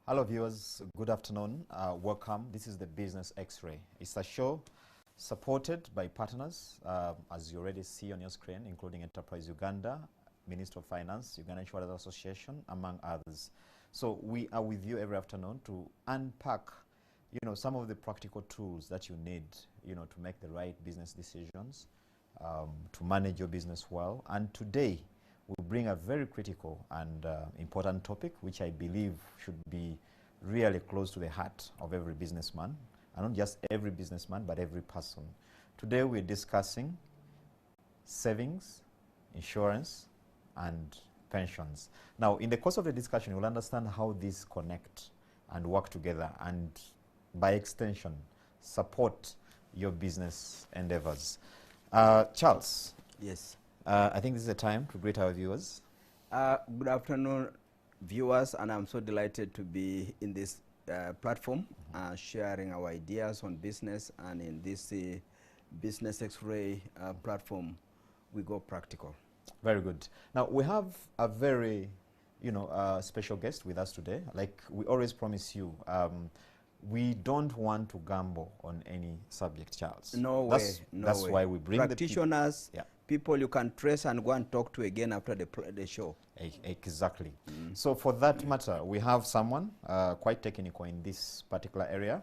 Hello viewers, good afternoon. Welcome. This is the Business X-Ray. It's a show supported by partners, as you already see on your screen, including Enterprise Uganda, Minister of Finance, Uganda Insurers Association, among others. So we are with you every afternoon to unpack, some of the practical tools that you need, to make the right business decisions, to manage your business well. And today, we'll bring a very critical and important topic, which I believe should be really close to the heart of every businessman, and not just every businessman, but every person. Today we're discussing savings, insurance, and pensions. Now, in the course of the discussion, you'll understand how these connect and work together, and by extension, support your business endeavors. Charles. Yes. I think this is the time to greet our viewers. Good afternoon, viewers, and I'm so delighted to be in this platform, sharing our ideas on business, and in this Business X-Ray platform, we go practical. Very good. Now, we have a very, special guest with us today. Like we always promise you, we don't want to gamble on any subject, Charles. No way. That's why we bring practitioners. People you can trace and go and talk to again after the show. Exactly. So for that matter, we have someone quite technical in this particular area.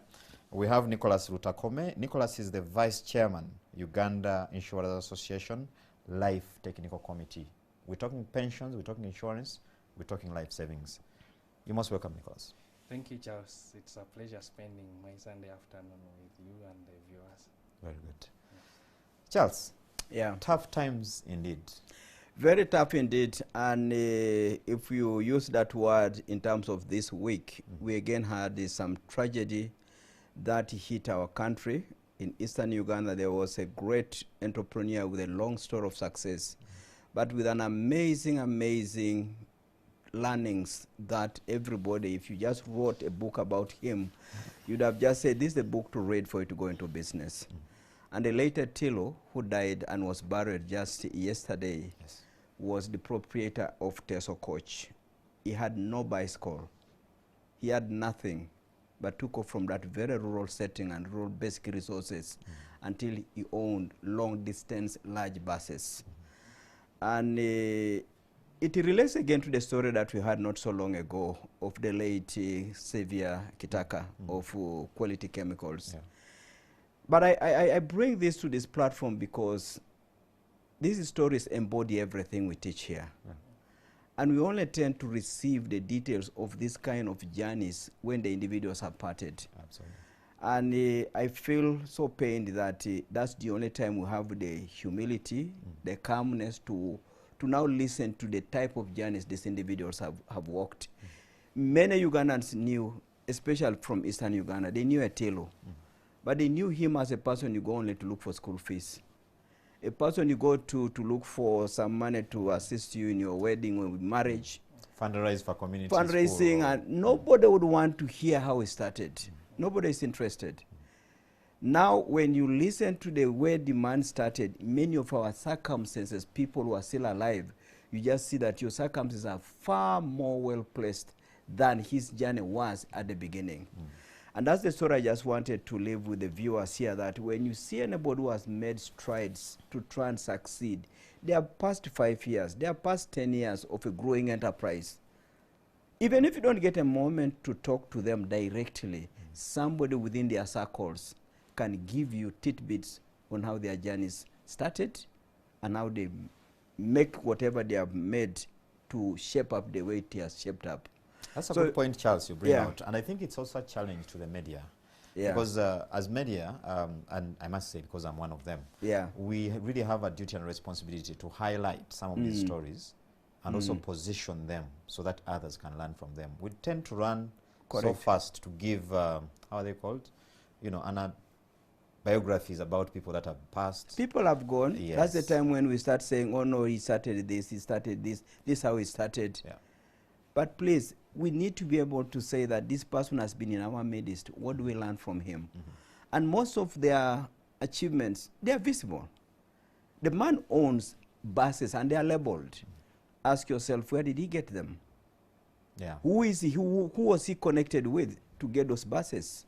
We have Nicholas Lutakome. Nicholas is the Vice Chairman, Uganda Insurers Association Life Technical Committee. We're talking pensions, we're talking insurance, we're talking life savings. You're most welcome, Nicholas. Thank you, Charles. It's a pleasure spending my Sunday afternoon with you and the viewers. Very good. Charles. Yeah. Tough times indeed. Very tough indeed. And if you use that word in terms of this week, we again had some tragedy that hit our country. In Eastern Uganda, there was a great entrepreneur with a long story of success, but with an amazing learnings that everybody, if you just wrote a book about him, you'd have just said, this is the book to read for you to go into business. And the later Tilo, who died and was buried just yesterday, was the proprietor of Teso Coach. He had no bicycle. He had nothing, but took off from that very rural setting and rural basic resources until he owned long-distance large buses. And it relates again to the story that we had not so long ago of the late Xavier Kitaka of Quality Chemicals. Yeah. But I bring this to this platform because these stories embody everything we teach here. Yeah. And we only tend to receive the details of this kind of journeys when the individuals have parted. Absolutely. And I feel so pained that that's the only time we have the humility, the calmness to now listen to the type of journeys these individuals have walked. Many Ugandans knew, especially from Eastern Uganda, they knew Etelo. But they knew him as a person you go only to look for school fees. A person you go to look for some money to assist you in your wedding or marriage. Fundraise for community fundraising, and nobody would want to hear how he started. Nobody is interested. Now, when you listen to the way the man started, many of our circumstances, people who are still alive, you just see that your circumstances are far more well placed than his journey was at the beginning. And that's the story I just wanted to leave with the viewers here, that when you see anybody who has made strides to try and succeed, they are past 5 years, they are past 10 years of a growing enterprise. Even if you don't get a moment to talk to them directly, somebody within their circles can give you tidbits on how their journeys started and how they make whatever they have made to shape up the way it has shaped up. That's a good point, Charles, you bring out. And I think it's also a challenge to the media. Because as media, and I must say because I'm one of them, we really have a duty and responsibility to highlight some of these stories and also position them so that others can learn from them. We tend to run so fast to give, how are they called? Biographies about people that have passed. People have gone. That's the time when we start saying, oh no, he started this, this is how he started. But please, we need to be able to say that this person has been in our midst. What do we learn from him? And most of their achievements, they are visible. The man owns buses and they are labeled. Ask yourself, where did he get them? Yeah. Who is he? Who was he connected with to get those buses?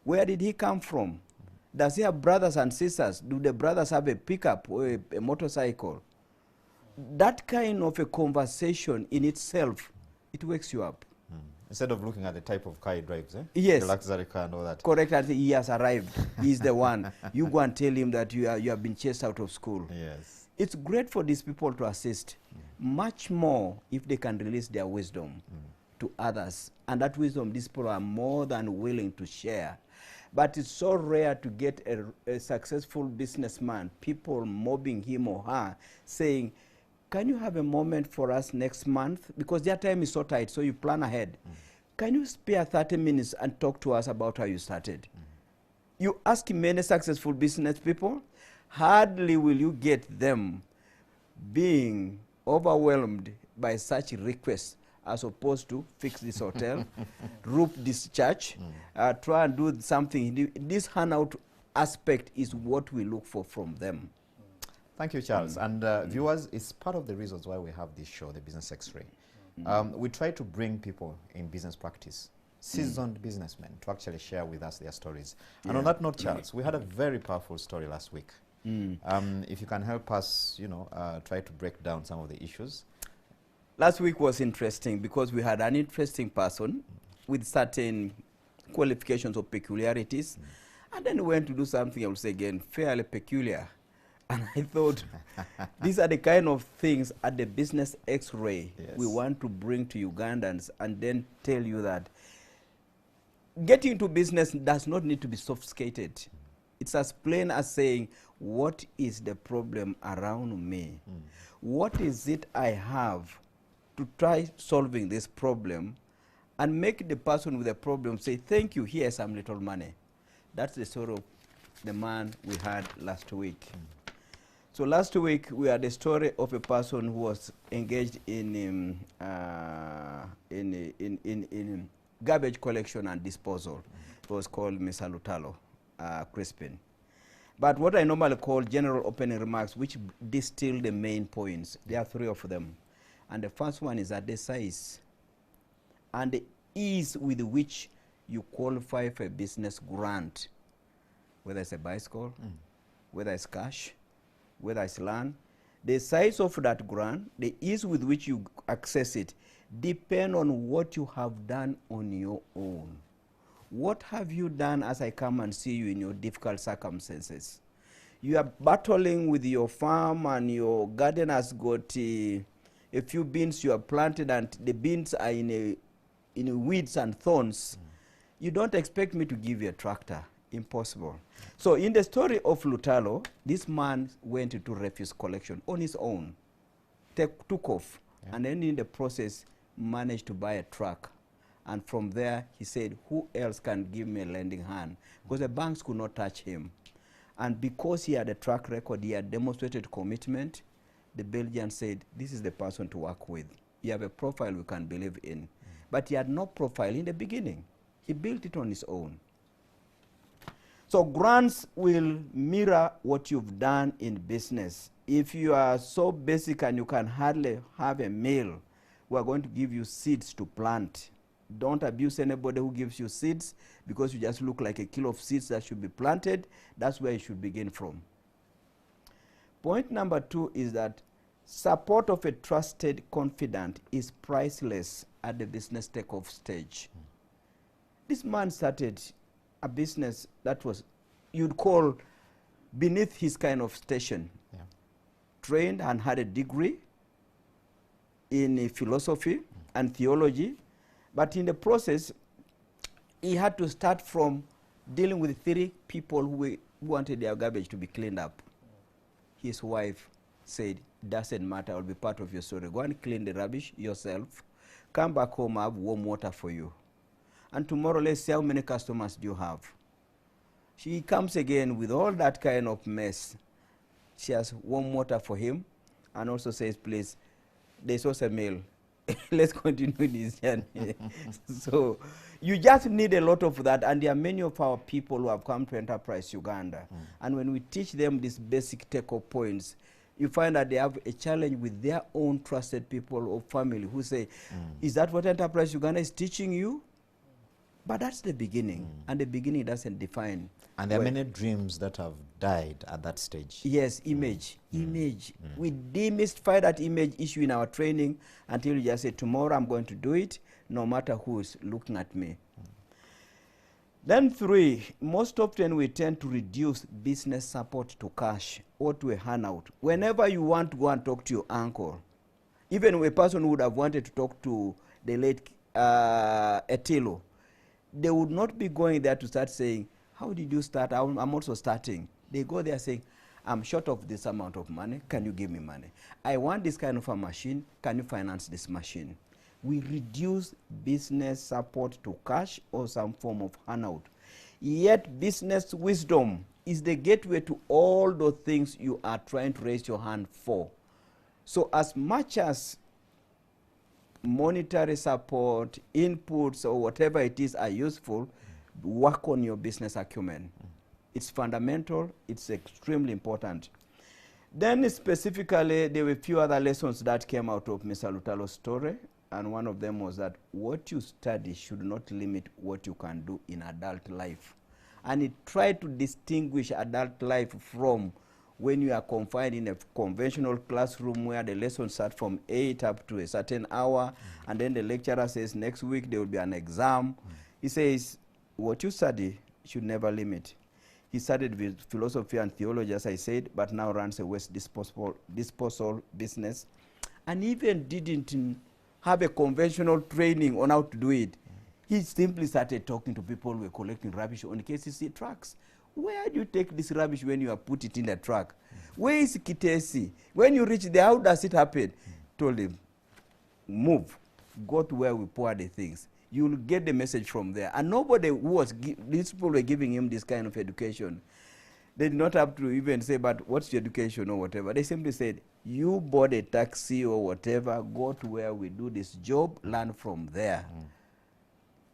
Where did he come from? Does he have brothers and sisters? Do the brothers have a pickup or a motorcycle? That kind of a conversation in itself, it wakes you up. Instead of looking at the type of car he drives, eh? Yes. The luxury car and all that. Correct, and he has arrived. He's the one. You go and tell him that you have been chased out of school. Yes. It's great for these people to assist. Much more if they can release their wisdom to others. And that wisdom, these people are more than willing to share. But it's so rare to get a successful businessman, people mobbing him or her, saying, can you have a moment for us next month? Because their time is so tight, so you plan ahead. Can you spare 30 minutes and talk to us about how you started? You ask many successful business people, hardly will you get them being overwhelmed by such requests as opposed to fix this hotel, roof this church, try and do something. This handout aspect is what we look for from them. Thank you, Charles. And viewers, it's part of the reasons why we have this show, The Business X-Ray. We try to bring people in business practice, seasoned businessmen, to actually share with us their stories. And on that note, Charles, we had a very powerful story last week. If you can help us, try to break down some of the issues. Last week was interesting because we had an interesting person with certain qualifications or peculiarities. And then we went to do something, I would say again, fairly peculiar. And I thought, these are the kind of things at the Business X-Ray we want to bring to Ugandans and then tell you that getting into business does not need to be sophisticated. It's as plain as saying, what is the problem around me? What is it I have to try solving this problem and make the person with the problem say, thank you, here's some little money. That's the sort of the man we had last week. So last week we had a story of a person who was engaged in garbage collection and disposal. It was called Mr. Lutalo Crispin. But what I normally call general opening remarks, which distill the main points. There are 3 of them. And the first one is at the size and the ease with which you qualify for a business grant, whether it's a bicycle, whether it's cash, whether it's land. The size of that grant, the ease with which you access it, depend on what you have done on your own. What have you done as I come and see you in your difficult circumstances? You are battling with your farm and your garden has got a few beans you have planted and the beans are in weeds and thorns. You don't expect me to give you a tractor. Impossible. So in the story of Lutalo, this man went into refuse collection on his own, took off, and then in the process managed to buy a truck. And from there, he said, who else can give me a lending hand? Because the banks could not touch him. And because he had a track record, he had demonstrated commitment, the Belgian said, this is the person to work with. You have a profile we can believe in. But he had no profile in the beginning. He built it on his own. So grants will mirror what you've done in business. If you are so basic and you can hardly have a meal, we are going to give you seeds to plant. Don't abuse anybody who gives you seeds because you just look like a kilo of seeds that should be planted. That's where you should begin from. Point number 2 is that support of a trusted confidant is priceless at the business takeoff stage. This man started a business that was, you'd call, beneath his kind of station. Trained and had a degree in philosophy and theology, but in the process, he had to start from dealing with 3 people who wanted their garbage to be cleaned up. His wife said, doesn't matter, I'll be part of your story. Go and clean the rubbish yourself. Come back home, I have warm water for you. And tomorrow, let's see how many customers do you have. She comes again with all that kind of mess. She has warm water for him and also says, please, there's also a meal. Let's continue this journey. So you just need a lot of that. And there are many of our people who have come to Enterprise Uganda. And when we teach them these basic take-up points, you find that they have a challenge with their own trusted people or family who say, is that what Enterprise Uganda is teaching you? But that's the beginning, and the beginning doesn't define. And there are many dreams that have died at that stage. Yes, image. We demystify that image issue in our training until you just say, tomorrow I'm going to do it, no matter who is looking at me. Then 3, most often we tend to reduce business support to cash or to a handout. Whenever you want to go and talk to your uncle, even a person who would have wanted to talk to the late Etilo, they would not be going there to start saying, how did you start? I'm also starting. They go there saying, I'm short of this amount of money. Can you give me money? I want this kind of a machine. Can you finance this machine? We reduce business support to cash or some form of handout. Yet business wisdom is the gateway to all the things you are trying to raise your hand for. So as much as monetary support, inputs, or whatever it is are useful, work on your business acumen. It's fundamental. It's extremely important. Then specifically, there were a few other lessons that came out of Mr. Lutalo's story, and one of them was that what you study should not limit what you can do in adult life. And he tried to distinguish adult life from when you are confined in a conventional classroom where the lessons start from 8 up to a certain hour, and then the lecturer says next week there will be an exam. He says what you study should never limit. He started with philosophy and theology, as I said, but now runs a waste disposal business, and even didn't have a conventional training on how to do it. He simply started talking to people who were collecting rubbish on KCC trucks. Where do you take this rubbish when you have put it in the truck? Where is Kitesi? When you reach there, how does it happen? Told him, move, go to where we pour the things. You'll get the message from there. And nobody who was, these people were giving him this kind of education. They did not have to even say, but what's your education or whatever. They simply said, you board a taxi or whatever, go to where we do this job, learn from there.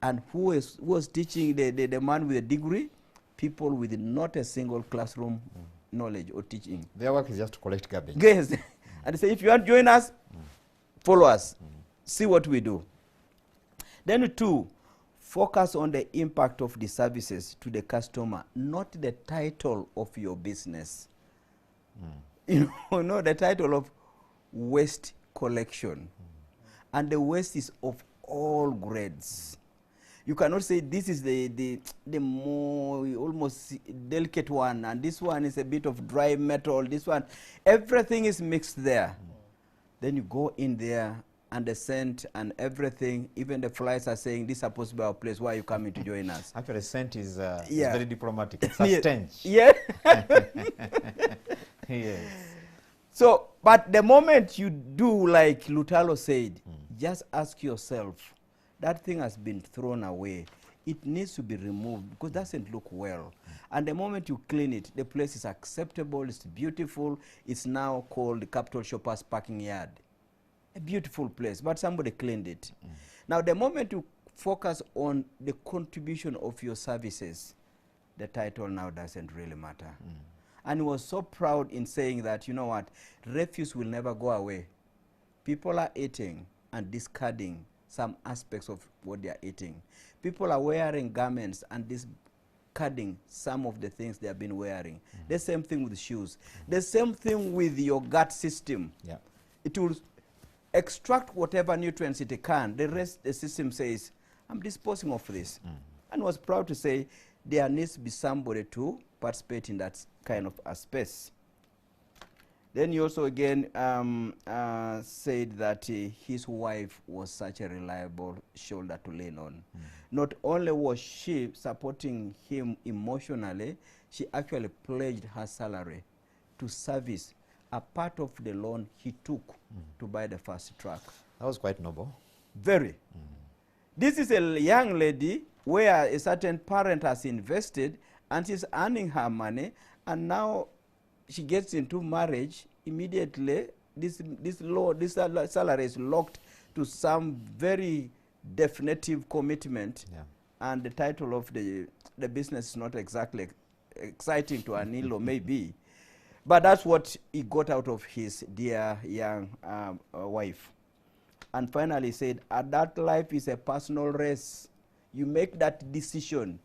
And who was teaching the man with a degree? People with not a single classroom knowledge or teaching. Their work is just to collect garbage. Yes. And they say, if you want to join us, follow us. See what we do. Then 2, focus on the impact of the services to the customer, not the title of your business. You know, the title of waste collection. And the waste is of all grades. You cannot say this is the more almost delicate one, and this one is a bit of dry metal, this one, everything is mixed there. Then you go in there and the scent and everything, even the flies are saying this is supposed to be our place, why are you coming to join us? Actually, scent is very diplomatic. It's a Yes. stench. Yeah. Yes. So, but the moment you do like Lutalo said, just ask yourself, that thing has been thrown away. It needs to be removed because it doesn't look well. And the moment you clean it, the place is acceptable, it's beautiful. It's now called the Capital Shoppers Parking Yard. A beautiful place, but somebody cleaned it. Now, the moment you focus on the contribution of your services, the title now doesn't really matter. And he was so proud in saying that, you know what, refuse will never go away. People are eating and discarding some aspects of what they are eating. People are wearing garments and discarding some of the things they have been wearing. The same thing with shoes. The same thing with your gut system. Yeah. It will extract whatever nutrients it can. The rest, the system says, I'm disposing of this. And was proud to say there needs to be somebody to participate in that kind of a space. Then he also again said that his wife was such a reliable shoulder to lean on. Not only was she supporting him emotionally, she actually pledged her salary to service a part of the loan he took to buy the first truck. That was quite noble. Very. This is a young lady where a certain parent has invested and she's earning her money, and now she gets into marriage. Immediately this salary is locked to some very definitive commitment, and the title of the business is not exactly exciting to an in-law maybe, But that's what he got out of his dear young wife. And finally said, that life is a personal race. You make that decision.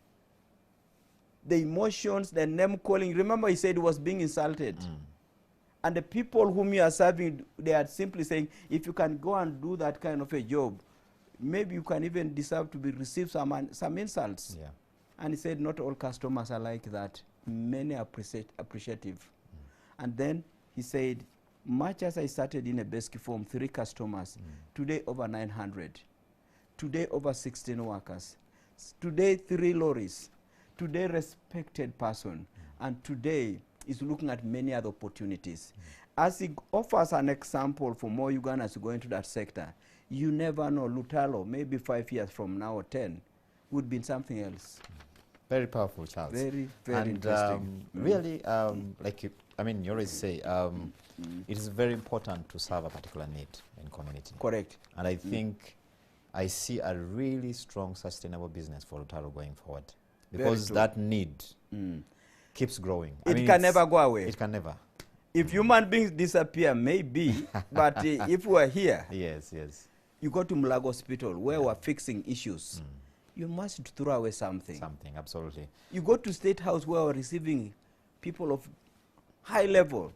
The emotions, the name calling. Remember, he said he was being insulted. And the people whom you are serving, they are simply saying, if you can go and do that kind of a job, maybe you can even deserve to receive some insults. Yeah. And he said, not all customers are like that. Many are appreciative. And then he said, much as I started in a basic form, 3 customers, today over 900, today over 16 workers, today 3 lorries, today respected person, and today is looking at many other opportunities. As he offers an example for more Ugandans to go into that sector, you never know, Lutalo, maybe 5 years from now or 10, would be something else. Very powerful, Charles. Very, very and interesting. Really, like you always say, it is very important to serve a particular need in community. Correct. And I think I see a really strong, sustainable business for Lutalo going forward. Because that need keeps growing. It can never go away. It can never. If human beings disappear, maybe, but if we're here, yes, you go to Mulago Hospital where we're fixing issues, you must throw away something. Something, absolutely. You go to State House where we're receiving people of high level.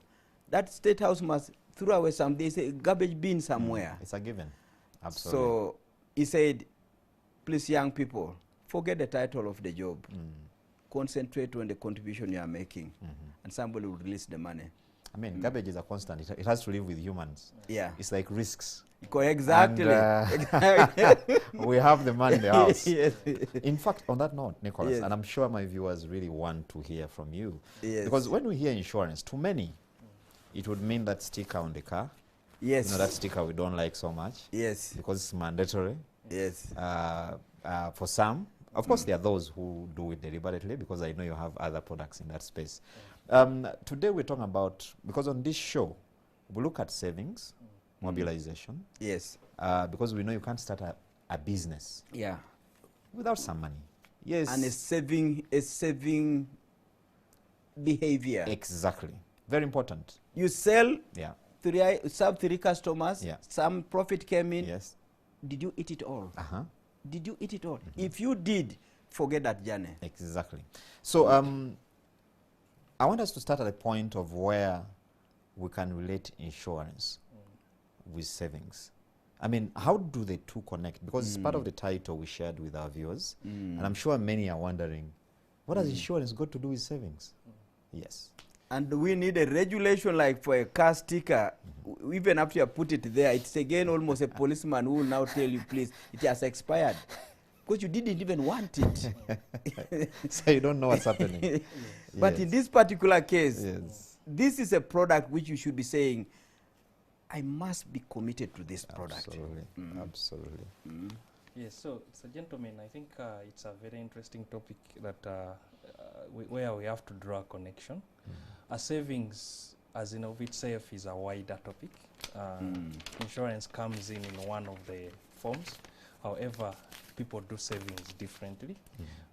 That State House must throw away some. There's a garbage bin somewhere. It's a given. Absolutely. So he said, please, young people, forget the title of the job. Concentrate on the contribution you are making, and somebody will release the money. I mean, garbage is a constant. It has to live with humans. Yeah. It's like risks. Exactly. And, we have the money in the house. Yes. In fact, on that note, Nicholas, Yes. and I'm sure my viewers really want to hear from you. Yes. Because when we hear insurance, to many, it would mean that sticker on the car. Yes. You know, that sticker we don't like so much. Yes. Because it's mandatory. Yes. For some, of course, there are those who do it deliberately, because I know you have other products in that space. Today we're talking about, because on this show, we look at savings, mobilization. Yes. Because we know you can't start a business without some money. Yes. And a saving behavior. Exactly. Very important. You sell, serve 3 customers, Yeah. some profit came in. Yes. Did you eat it all? Did you eat it all? Mm-hmm. If you did, forget that journey. Exactly. So I want us to start at the point of where we can relate insurance with savings. I mean, how do the two connect? Because it's part of the title we shared with our viewers. And I'm sure many are wondering, what has insurance got to do with savings? Yes. And we need a regulation like for a car sticker. Even after you put it there, it's again almost a policeman who will now tell you, please, it has expired. Because you didn't even want it. So you don't know what's happening. But in this particular case, Yes. this is a product which you should be saying, I must be committed to this product. Absolutely. Absolutely. Yes, so gentlemen, I think it's a very interesting topic that where we have to draw a connection. A savings, as in of itself, is a wider topic. Insurance comes in one of the forms. However, people do savings differently.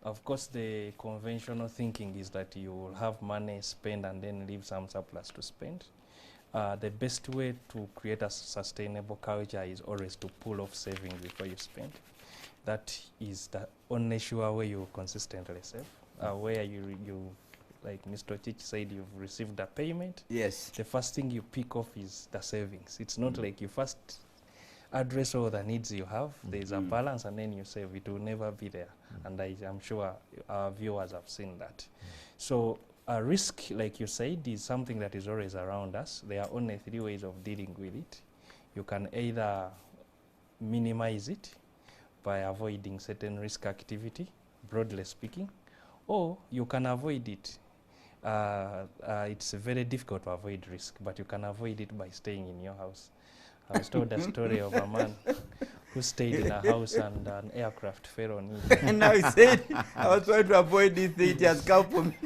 Of course, the conventional thinking is that you will have money, spend, and then leave some surplus to spend. The best way to create a sustainable culture is always to pull off savings before you spend. That is the only sure way you consistently save. Where you, like Mr. Ocici said, you've received a payment. Yes. The first thing you pick off is the savings. It's not like you first address all the needs you have. There's a balance, and then you save. It will never be there. And I'm sure our viewers have seen that. So a risk, like you said, is something that is always around us. There are only 3 ways of dealing with it. You can either minimize it by avoiding certain risk activity, broadly speaking, or you can avoid it. It's very difficult to avoid risk, but you can avoid it by staying in your house. I was told a story of a man who stayed in a house and an aircraft fell on it. And now he said, I was trying to avoid this thing, it has come for me.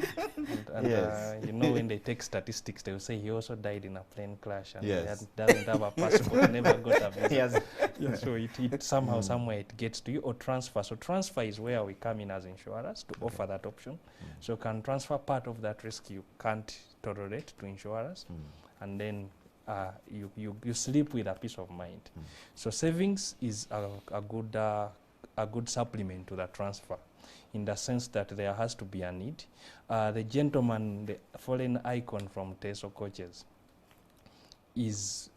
And Yes. you know, when they take statistics, they will say he also died in a plane crash and Yes. he doesn't have a passport, never got a visa. Yes. Yeah, so it somehow, somewhere it gets to you, or transfer. So transfer is where we come in as insurers to offer that option. So can transfer part of that risk you can't tolerate to insurers, and then you sleep with a peace of mind. So savings is a good supplement to the transfer, in the sense that there has to be a need. The gentleman, the fallen icon from Teso coaches, is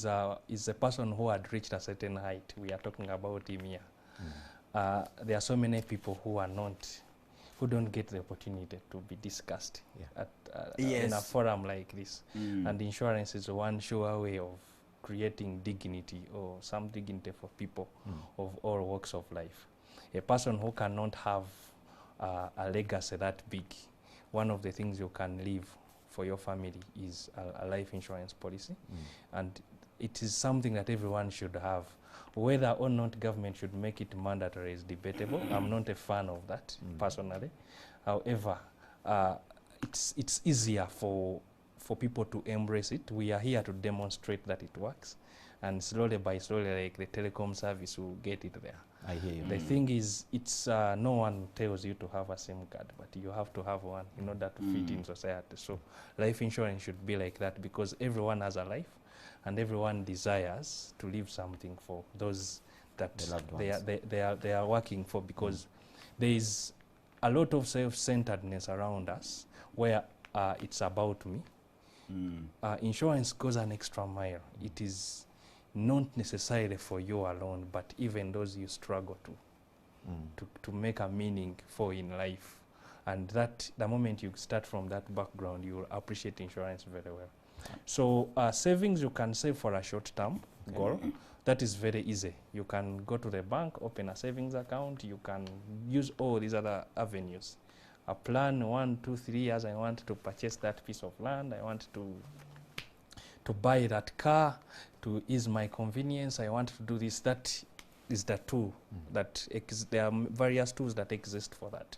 a person who had reached a certain height. We are talking about him here. There are so many people who don't get the opportunity to be discussed in a forum like this. And insurance is one sure way of creating dignity, or some dignity for people of all walks of life. A person who cannot have a legacy that big, one of the things you can leave for your family is a life insurance policy. And it is something that everyone should have. Whether or not government should make it mandatory is debatable. I'm not a fan of that personally. However, it's easier for people to embrace it. We are here to demonstrate that it works, and slowly by slowly, like the telecom service, will get it there. I hear you. The thing is, it's no one tells you to have a SIM card, but you have to have one in order to fit in society. So life insurance should be like that, because everyone has a life, and everyone desires to leave something for those that they are working for, because there is a lot of self-centeredness around us where it's about me. Insurance goes an extra mile. It is not necessarily for you alone, but even those you struggle to make a meaning for in life. And that the moment you start from that background, you will appreciate insurance very well. So savings, you can save for a short-term goal. That is very easy. You can go to the bank, open a savings account. You can use all these other avenues. A plan 1, 2, 3 years. I want to purchase that piece of land. I want to buy that car to ease my convenience. I want to do this. That is the tool that there are various tools that exist for that.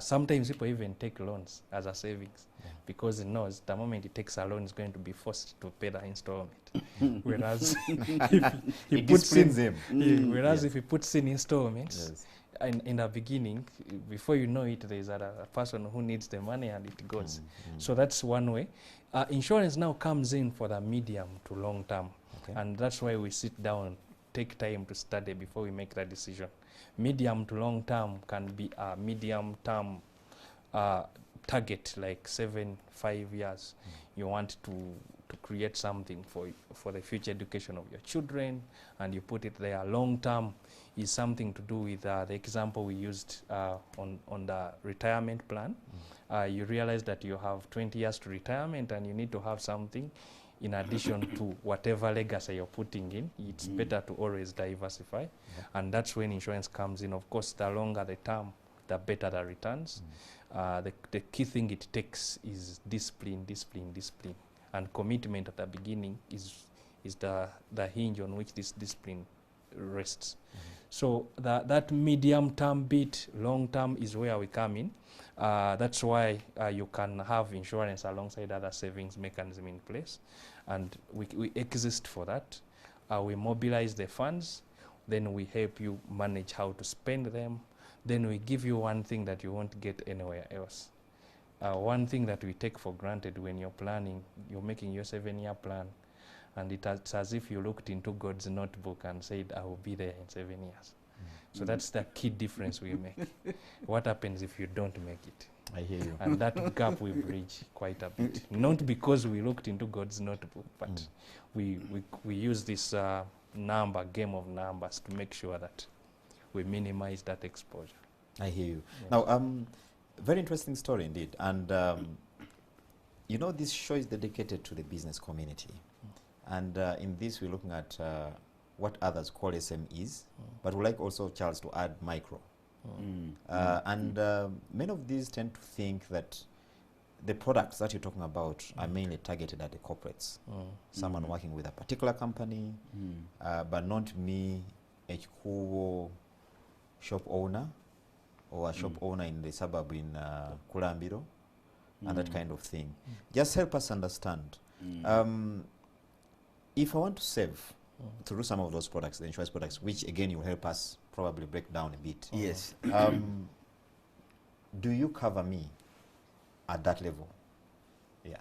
Sometimes people even take loans as a savings because it knows the moment it takes a loan, it's going to be forced to pay the installment. Whereas if he puts in, if he puts in installments in the beginning, before you know it, there's a person who needs the money and it goes. So that's one way. Insurance now comes in for the medium to long term, and that's why we sit down, take time to study before we make that decision. Medium to long term can be a medium term target, like 5 years. You want to create something for the future education of your children, and you put it there. Long term is something to do with the example we used on the retirement plan. You realize that you have 20 years to retirement, and you need to have something in addition to whatever legacy you're putting in. It's better to always diversify. And that's when insurance comes in. Of course, the longer the term, the better the returns. The key thing it takes is discipline. And commitment at the beginning is the hinge on which this discipline rests. So that medium term bit, long term is where we come in. That's why you can have insurance alongside other savings mechanism in place. And we exist for that. We mobilize the funds, then we help you manage how to spend them. Then we give you one thing that you won't get anywhere else. One thing that we take for granted when you're planning, you're making your 7-year plan, and it's as if you looked into God's notebook and said, I will be there in 7 years. So that's the key difference we make. What happens if you don't make it? I hear you. And that gap we bridge quite a bit. Not because we looked into God's notebook, but we use this game of numbers to make sure that we minimize that exposure. I hear you. Now, very interesting story indeed. And, you know, this show is dedicated to the business community. And in this, we're looking at what others call SMEs, but we'd like also, Charles, to add micro. And many of these tend to think that the products that you're talking about are mainly targeted at the corporates. Someone working with a particular company, but not me ekikuubo shop owner or a shop owner in the suburb in Kulambiro and that kind of thing. Just help us understand. If I want to save through some of those products, the insurance products, which again you will help us probably break down a bit. Yes. Do you cover me at that level? Yeah.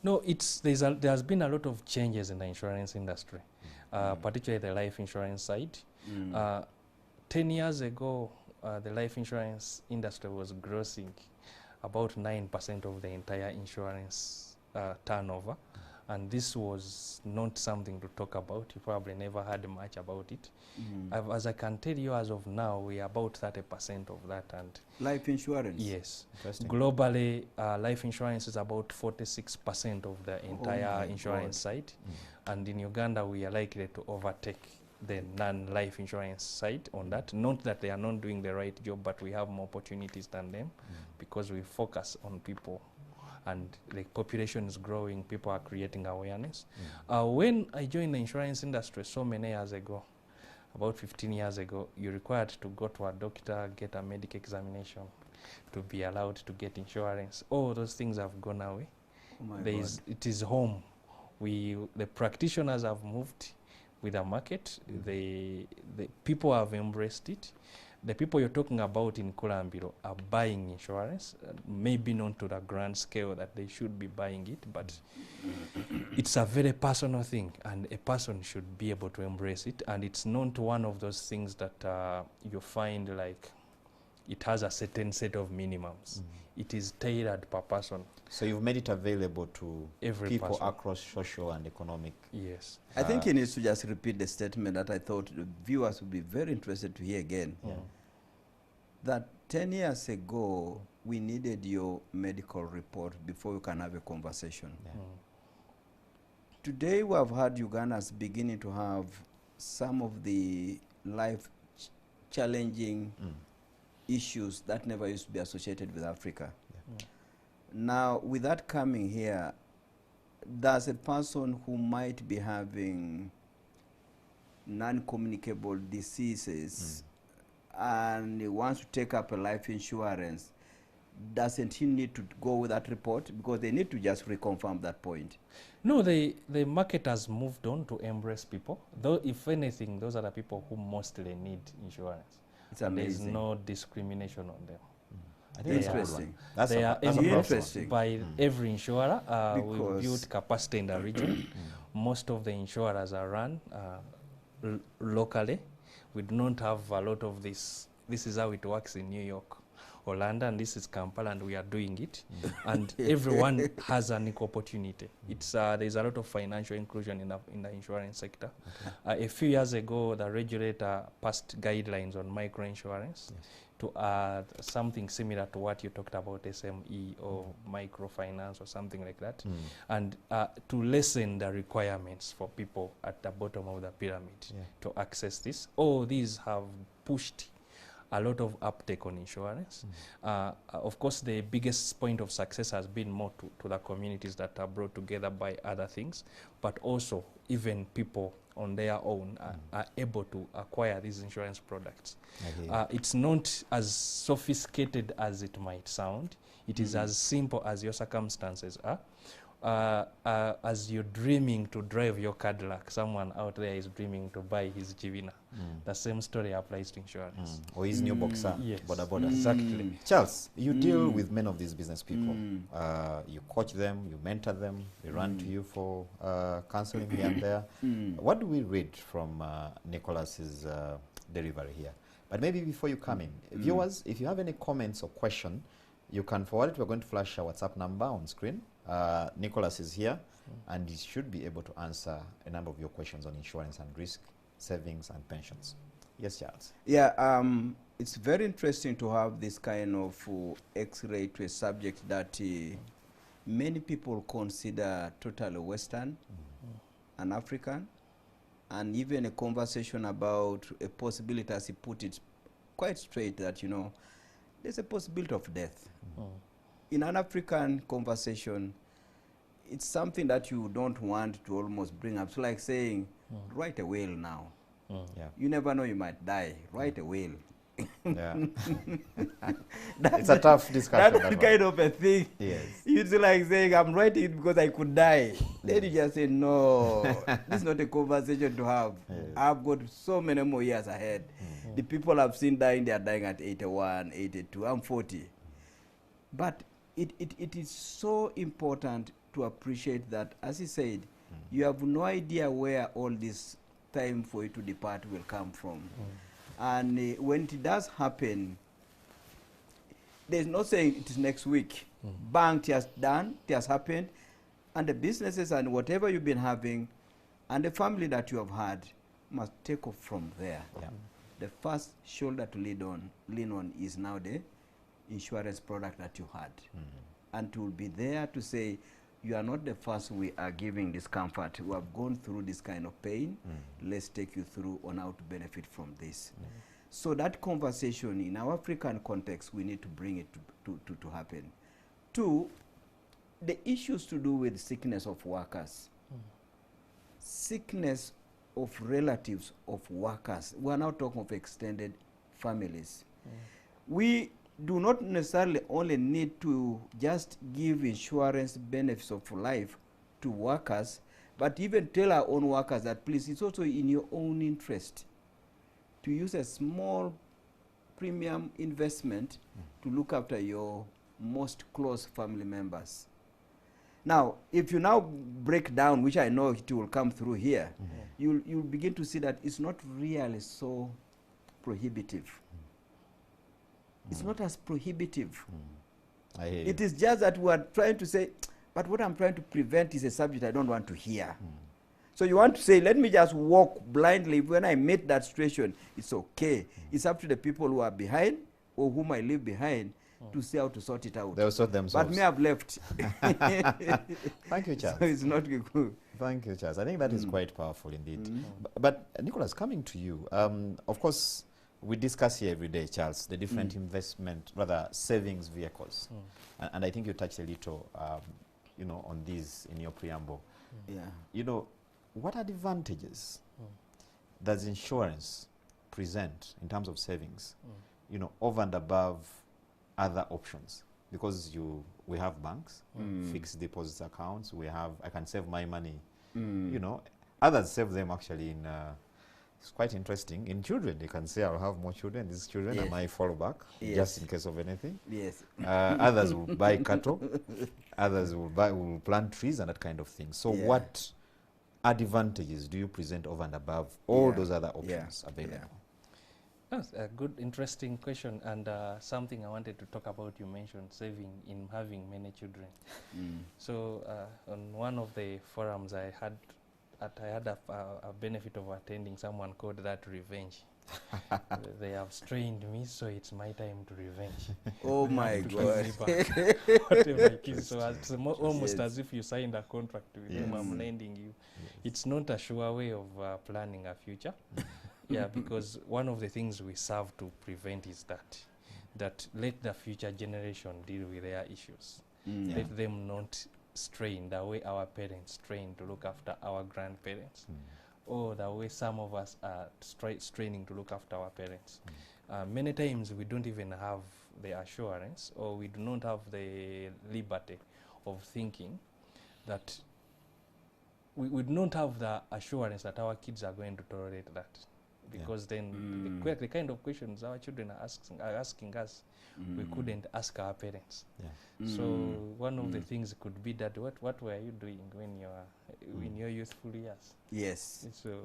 No, there has been a lot of changes in the insurance industry, particularly the life insurance side. 10 years ago, the life insurance industry was grossing about 9% of the entire insurance turnover. And this was not something to talk about. You probably never heard much about it. As I can tell you, as of now, we are about 30% of that. And life insurance? Yes. Globally, life insurance is about 46% of the entire insurance side. And in Uganda, we are likely to overtake the non-life insurance side on that. Not that they are not doing the right job, but we have more opportunities than them because we focus on people. And the population is growing, people are creating awareness. When I joined the insurance industry so many years ago, about 15 years ago, you're required to go to a doctor, get a medical examination to be allowed to get insurance. All those things have gone away. It is home. The practitioners have moved with the market. The people have embraced it. The people you're talking about in Kulambiro are buying insurance, maybe not to the grand scale that they should be buying it, but it's a very personal thing, and a person should be able to embrace it. And it's not one of those things that you find like it has a certain set of minimums. It is tailored per person. So you've made it available to every people person across social and economic. Yes. I think he needs to just repeat the statement that I thought the viewers would be very interested to hear again. That 10 years ago, we needed your medical report before we can have a conversation. Today, we have had Ugandans beginning to have some of the life-challenging issues that never used to be associated with Africa. Now, with that coming here, there's a person who might be having non-communicable diseases and he wants to take up a life insurance. Doesn't he need to go with that report? Because they need to just reconfirm that point. No, the market has moved on to embrace people. Though, if anything, those are the people who mostly need insurance. It's amazing. There's no discrimination on them. I think interesting. They are embraced by every insurer. We built capacity in the region. Most of the insurers are run locally. We do not have a lot of this. This is how it works in New York or London. This is Kampala, and we are doing it. And everyone has an equal opportunity. It's there's a lot of financial inclusion in the insurance sector. A few years ago, the regulator passed guidelines on microinsurance to add something similar to what you talked about, SME or microfinance or something like that, and to lessen the requirements for people at the bottom of the pyramid to access this. All these have pushed a lot of uptake on insurance. Of course, the biggest point of success has been more to the communities that are brought together by other things, but also even people on their own are able to acquire these insurance products. It's not as sophisticated as it might sound. It is as simple as your circumstances are. As you're dreaming to drive your Cadillac, someone out there is dreaming to buy his Jivina. The same story applies to insurance. Or his new boxer, boda boda. Exactly. Charles, you deal with many of these business people. You coach them, you mentor them, they run to you for counseling here and there. What do we read from Nicholas's delivery here? But maybe before you come in, viewers, if you have any comments or question, you can forward it. We're going to flash our WhatsApp number on screen. Nicholas is here, and he should be able to answer a number of your questions on insurance and risk, savings and pensions. Yes, Charles. Yeah, it's very interesting to have this kind of X-ray to a subject that many people consider totally Western and African, and even a conversation about a possibility, as he put it quite straight, that, you know, there's a possibility of death. In an African conversation, it's something that you don't want to almost bring up. It's like saying, write a will now. Yeah. You never know, you might die. Write a will. Yeah. That's It's a tough discussion. That's that one. kind of a thing. Yes. It's like saying, I'm writing it because I could die. Then you just say, no, this is not a conversation to have. Yes. I've got so many more years ahead. The people I've seen dying, they are dying at 81, 82. I'm 40. But it is so important to appreciate that, as he said, you have no idea where all this time for you to depart will come from. And when it does happen, there's no saying it is next week. Bang, it has done, it has happened. And the businesses and whatever you've been having and the family that you have had must take off from there. Yeah. The first shoulder to lean on is now the insurance product that you had. And to be there to say, you are not the first we are giving this comfort. We have gone through this kind of pain. Let's take you through on how to benefit from this. So that conversation in our African context, we need to bring it to happen. Two, the issues to do with sickness of workers. Sickness of relatives of workers. We are now talking of extended families. We do not necessarily only need to just give insurance benefits of life to workers, but even tell our own workers that, please, it's also in your own interest to use a small premium investment to look after your most close family members. Now, if you now break down, which I know it will come through here, you'll begin to see that it's not really so prohibitive. It's not as prohibitive. I hear It you. is just that we are trying to say, but what I'm trying to prevent is a subject I don't want to hear. So you want to say, let me just walk blindly. When I meet that situation, it's okay. It's up to the people who are behind or whom I leave behind to see how to sort it out. They'll sort themselves. But me, I've left. Thank you, Charles. So it's not good. Thank you, Charles. I think that is quite powerful indeed. But Nicholas, coming to you, of course, we discuss here every day, Charles, the different savings vehicles. And I think you touched a little, on these in your preamble. Yeah. What advantages does insurance present in terms of savings, over and above other options? Because we have banks, fixed deposits accounts, I can save my money, others save them actually in, it's quite interesting, in children. They can say, I'll have more children, these children, I might fall back, just in case of anything. Yes. Others will buy cattle, others will plant trees and that kind of thing. So what advantages do you present over and above all those other options available? That's a good, interesting question, and something I wanted to talk about. You mentioned saving in having many children. So on one of the forums I had a benefit of attending, someone called that revenge. They have strained me, so it's my time to revenge. Oh my God. Whatever it is. So it's almost as if you signed a contract with them. I'm lending you. It's not a sure way of planning a future. Because one of the things we serve to prevent is that let the future generation deal with their issues. Let them not strain the way our parents strain to look after our grandparents, or the way some of us are straining to look after our parents. Many times we don't even have the assurance, or we do not have the liberty of thinking that we do not have the assurance that our kids are going to tolerate that. Because then the kind of questions our children are asking us, we couldn't ask our parents. So one of the things could be that what were you doing when you are in your youthful years? Yes. So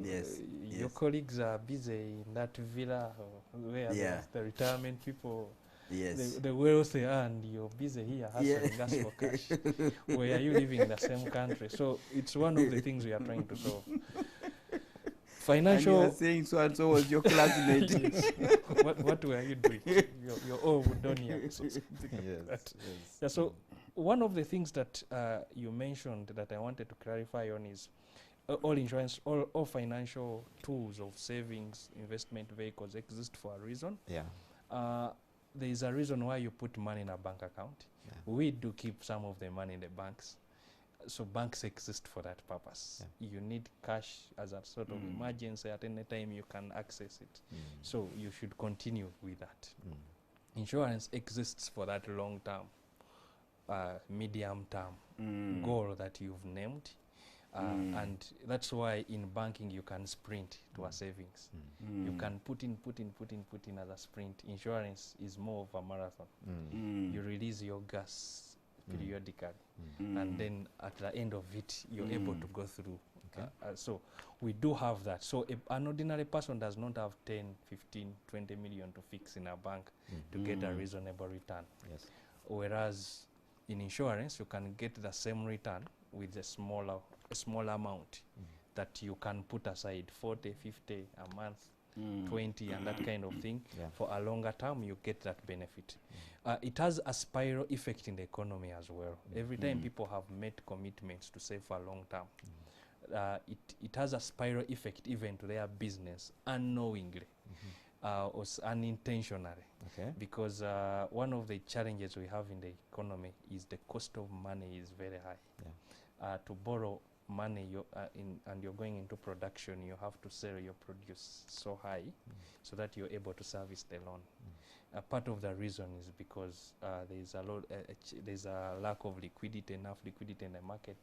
your colleagues are busy in that villa where the retirement people, the wealthy, and you're busy here hustling us for cash. Where are you living in the same country? So it's one of the things we are trying to solve. Financial. And you were saying so and so was your classmate. What were you doing? You're all Woodonian. So one of the things that you mentioned that I wanted to clarify on is all insurance, all financial tools of savings, investment vehicles exist for a reason. There is a reason why you put money in a bank account. We do keep some of the money in the banks. So banks exist for that purpose. You need cash as a sort of emergency. At any time you can access it. So you should continue with that. Insurance exists for that long term, medium term goal that you've named. And that's why in banking you can sprint to a savings. You can put in as a sprint. Insurance is more of a marathon. You release your gas periodically, and then at the end of it you're able to go through. So we do have that. So an ordinary person does not have 10, 15, 20 million to fix in a bank to get a reasonable return. Whereas in insurance you can get the same return with a small amount that you can put aside, 40, 50 a month, 20 and that kind of thing. For a longer term you get that benefit. It has a spiral effect in the economy as well. Every time people have made commitments to save for a long term, it has a spiral effect even to their business unknowingly or unintentionally. Because one of the challenges we have in the economy is the cost of money is very high. To borrow money and you're going into production, you have to sell your produce so high so that you're able to service the loan. Part of the reason is because there's a lack of liquidity, enough liquidity in the market.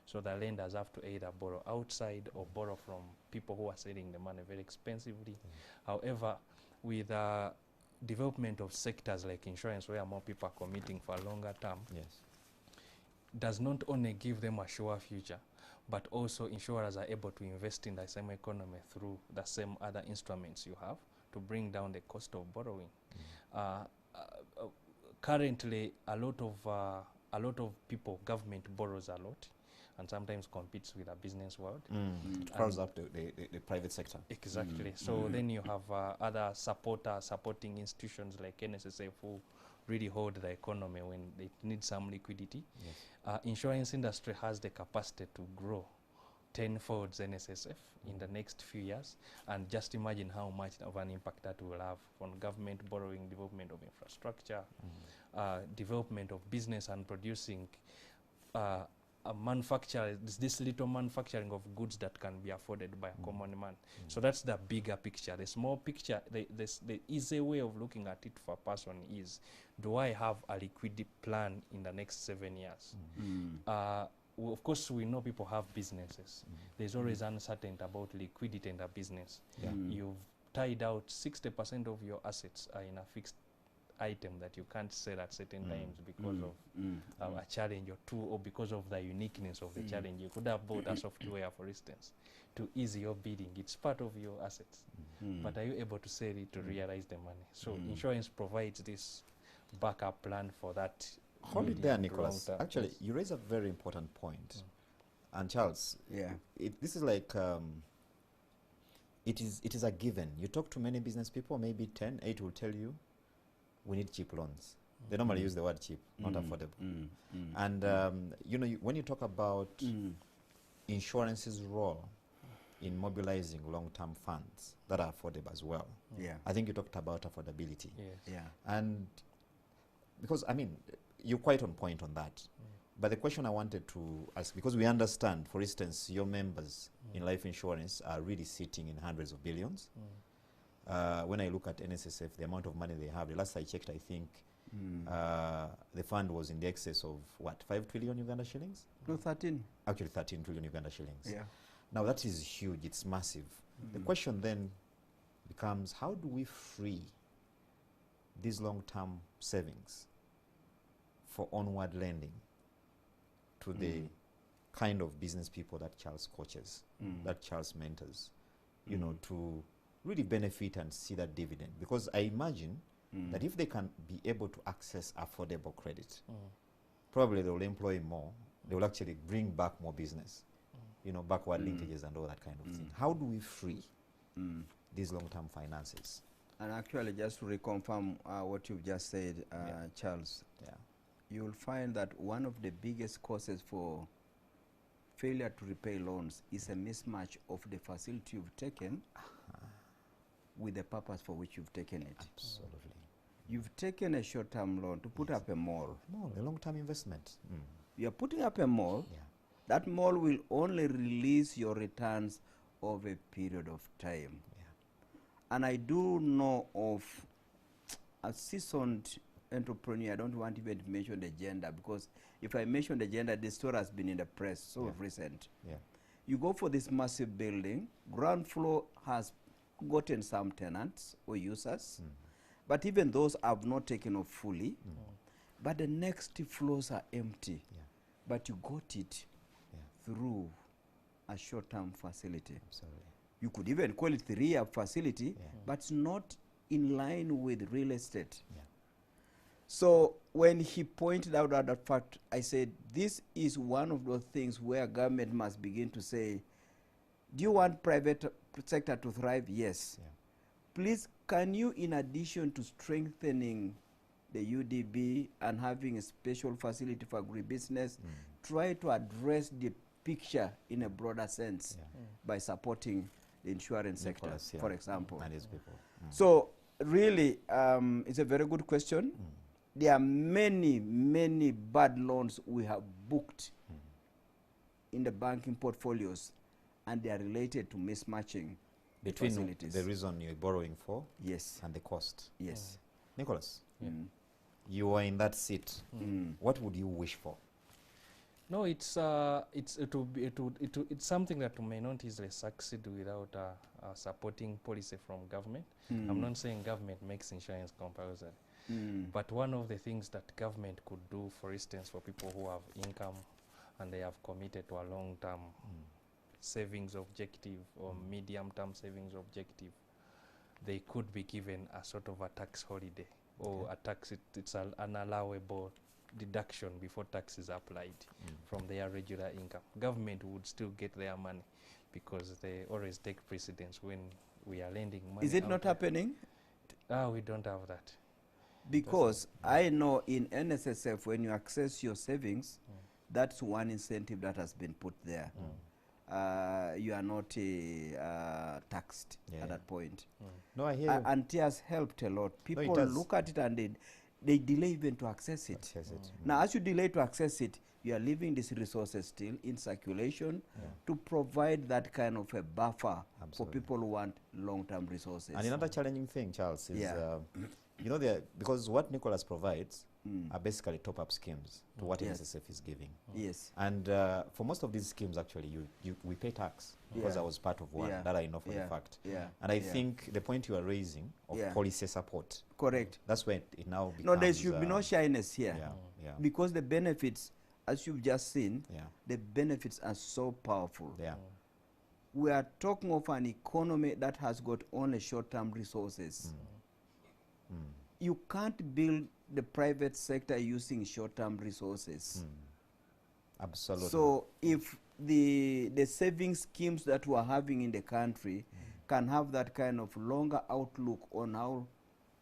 So the lenders have to either borrow outside or borrow from people who are selling the money very expensively. However, with development of sectors like insurance, where more people are committing for a longer term, does not only give them a sure future, but also insurers are able to invest in the same economy through the same other instruments you have to bring down the cost of borrowing. Currently, a lot of people, government borrows a lot, and sometimes competes with the business world. It crowds up the private sector. Exactly. So then you have other supporting institutions like NSSF who really hold the economy when it needs some liquidity. Insurance industry has the capacity to grow tenfold NSSF in the next few years, and just imagine how much of an impact that will have on government borrowing, development of infrastructure, development of business and producing a manufacture, this little manufacturing of goods that can be afforded by a common man. So that's the bigger picture. The small picture, the easy way of looking at it for a person is, do I have a liquidity plan in the next 7 years? Well, of course, we know people have businesses. There's always uncertainty about liquidity in the business. You've tied out 60% of your assets are in a fixed item that you can't sell at certain times because of a challenge or two, or because of the uniqueness of the challenge. You could have bought a software, for instance, to ease your bidding. It's part of your assets. But are you able to sell it to realize the money? So insurance provides this backup plan for that. Hold it there, Nicholas. Actually, you raise a very important point. And Charles, this is like, it is a given. You talk to many business people, maybe 10, 8 will tell you, we need cheap loans. They normally use the word cheap, not affordable. And when you talk about insurance's role in mobilizing long-term funds that are affordable as well, I think you talked about affordability. And because, I mean, you're quite on point on that. But the question I wanted to ask, because we understand, for instance, your members in life insurance are really sitting in hundreds of billions. When I look at NSSF, the amount of money they have, the last I checked, I think the fund was in the excess of, what, 5 trillion Uganda shillings? No, 13. Actually, 13 trillion Uganda shillings. Now, that is huge. It's massive. The question then becomes, how do we free these long-term savings for onward lending to the kind of business people that Charles coaches, that Charles mentors, you know, to really benefit and see that dividend? Because I imagine that if they can be able to access affordable credit, probably they will employ more. They will actually bring back more business, you know, backward linkages and all that kind of thing. How do we free these long-term finances? And actually, just to reconfirm what you've just said, Charles, you'll find that one of the biggest causes for failure to repay loans is a mismatch of the facility you've taken with the purpose for which you've taken it. Absolutely. You've taken a short-term loan to put up a mall. A long-term investment. You're putting up a mall, that mall will only release your returns over a period of time. And I do know of a seasoned entrepreneur. I don't want even to mention the gender, because if I mention the gender, the story has been in the press so recent. You go for this massive building, ground floor has gotten some tenants or users, but even those have not taken off fully. But the next floors are empty. But you got it through a short-term facility. Absolutely. You could even call it 3-year facility, but it's not in line with real estate. So when he pointed out that fact, I said, this is one of those things where government must begin to say, do you want private sector to thrive? Yes. Please, can you, in addition to strengthening the UDB and having a special facility for agribusiness, try to address the picture in a broader sense by supporting the insurance sector, for example. And his people. So really, it's a very good question. There are many, many bad loans we have booked in the banking portfolios, and they are related to mismatching between facilities. The reason you're borrowing for and the cost. Nicholas, you are in that seat. What would you wish for? No, it's something that may not easily succeed without a supporting policy from government. I'm not saying government makes insurance compulsory, but one of the things that government could do, for instance, for people who have income and they have committed to a long-term savings objective or medium-term savings objective, they could be given a sort of a tax holiday or a tax. It's an allowable deduction before tax is applied from their regular income. Government would still get their money because they always take precedence when we are lending money. Is it not happening? We don't have that. Because I know in NSSF, when you access your savings, that's one incentive that has been put there. You are not taxed at that point. No, I hear you. And it has helped a lot. People look at it and they delay even to access it. Now, as you delay to access it, you are leaving these resources still in circulation to provide that kind of a buffer for people who want long-term resources. And another challenging thing, Charles, is you know, because what Nicholas provides are basically top-up schemes to what NSSF is giving. And for most of these schemes, actually, we pay tax because I was part of one that I know for the fact. And I think the point you are raising of policy support, that's where it now becomes... No, there should be no shyness here. Because the benefits, as you've just seen, the benefits are so powerful. We are talking of an economy that has got only short-term resources. You can't build the private sector using short-term resources. Absolutely. So if the saving schemes that we're having in the country can have that kind of longer outlook on how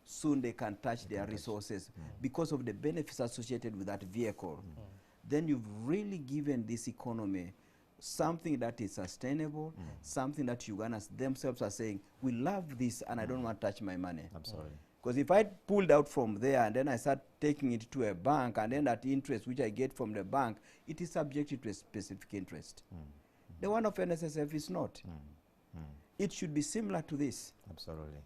soon they can touch their resources because of the benefits associated with that vehicle, then you've really given this economy something that is sustainable, something that Ugandans themselves are saying, we love this and I don't want to touch my money. Absolutely. Because if I pulled out from there and then I start taking it to a bank, and then that interest which I get from the bank, it is subjected to a specific interest. The one of NSSF is not. It should be similar to this. Absolutely.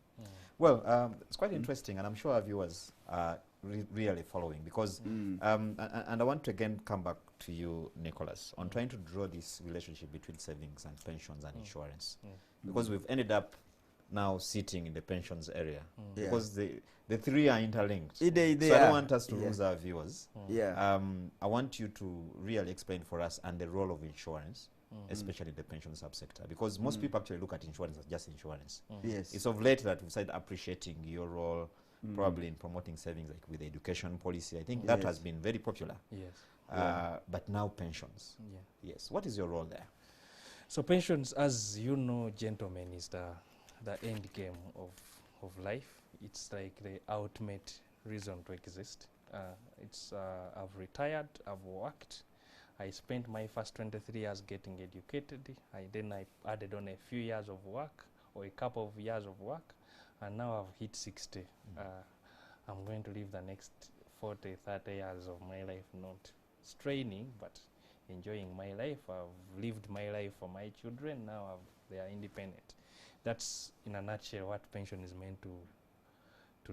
Well, it's quite interesting, and I'm sure our viewers are really following, because, and I want to again come back to you, Nicholas, on trying to draw this relationship between savings and pensions and insurance. Because we've ended up now sitting in the pensions area, because the three are interlinked. So I don't want us to lose our viewers. I want you to really explain for us and the role of insurance, especially the pension subsector, because most people actually look at insurance as just insurance. It's of late that we've started appreciating your role probably in promoting savings, like with the education policy. I think that has been very popular. But now pensions. What is your role there? So pensions, as you know, gentlemen, is the end game of life. It's like the ultimate reason to exist. I've retired, I've worked. I spent my first 23 years getting educated. Then I added on a few years of work, or a couple of years of work, and now I've hit 60. I'm going to live the next 40, 30 years of my life not straining, but enjoying my life. I've lived my life for my children. Now they are independent. That's in a nutshell what pension is meant to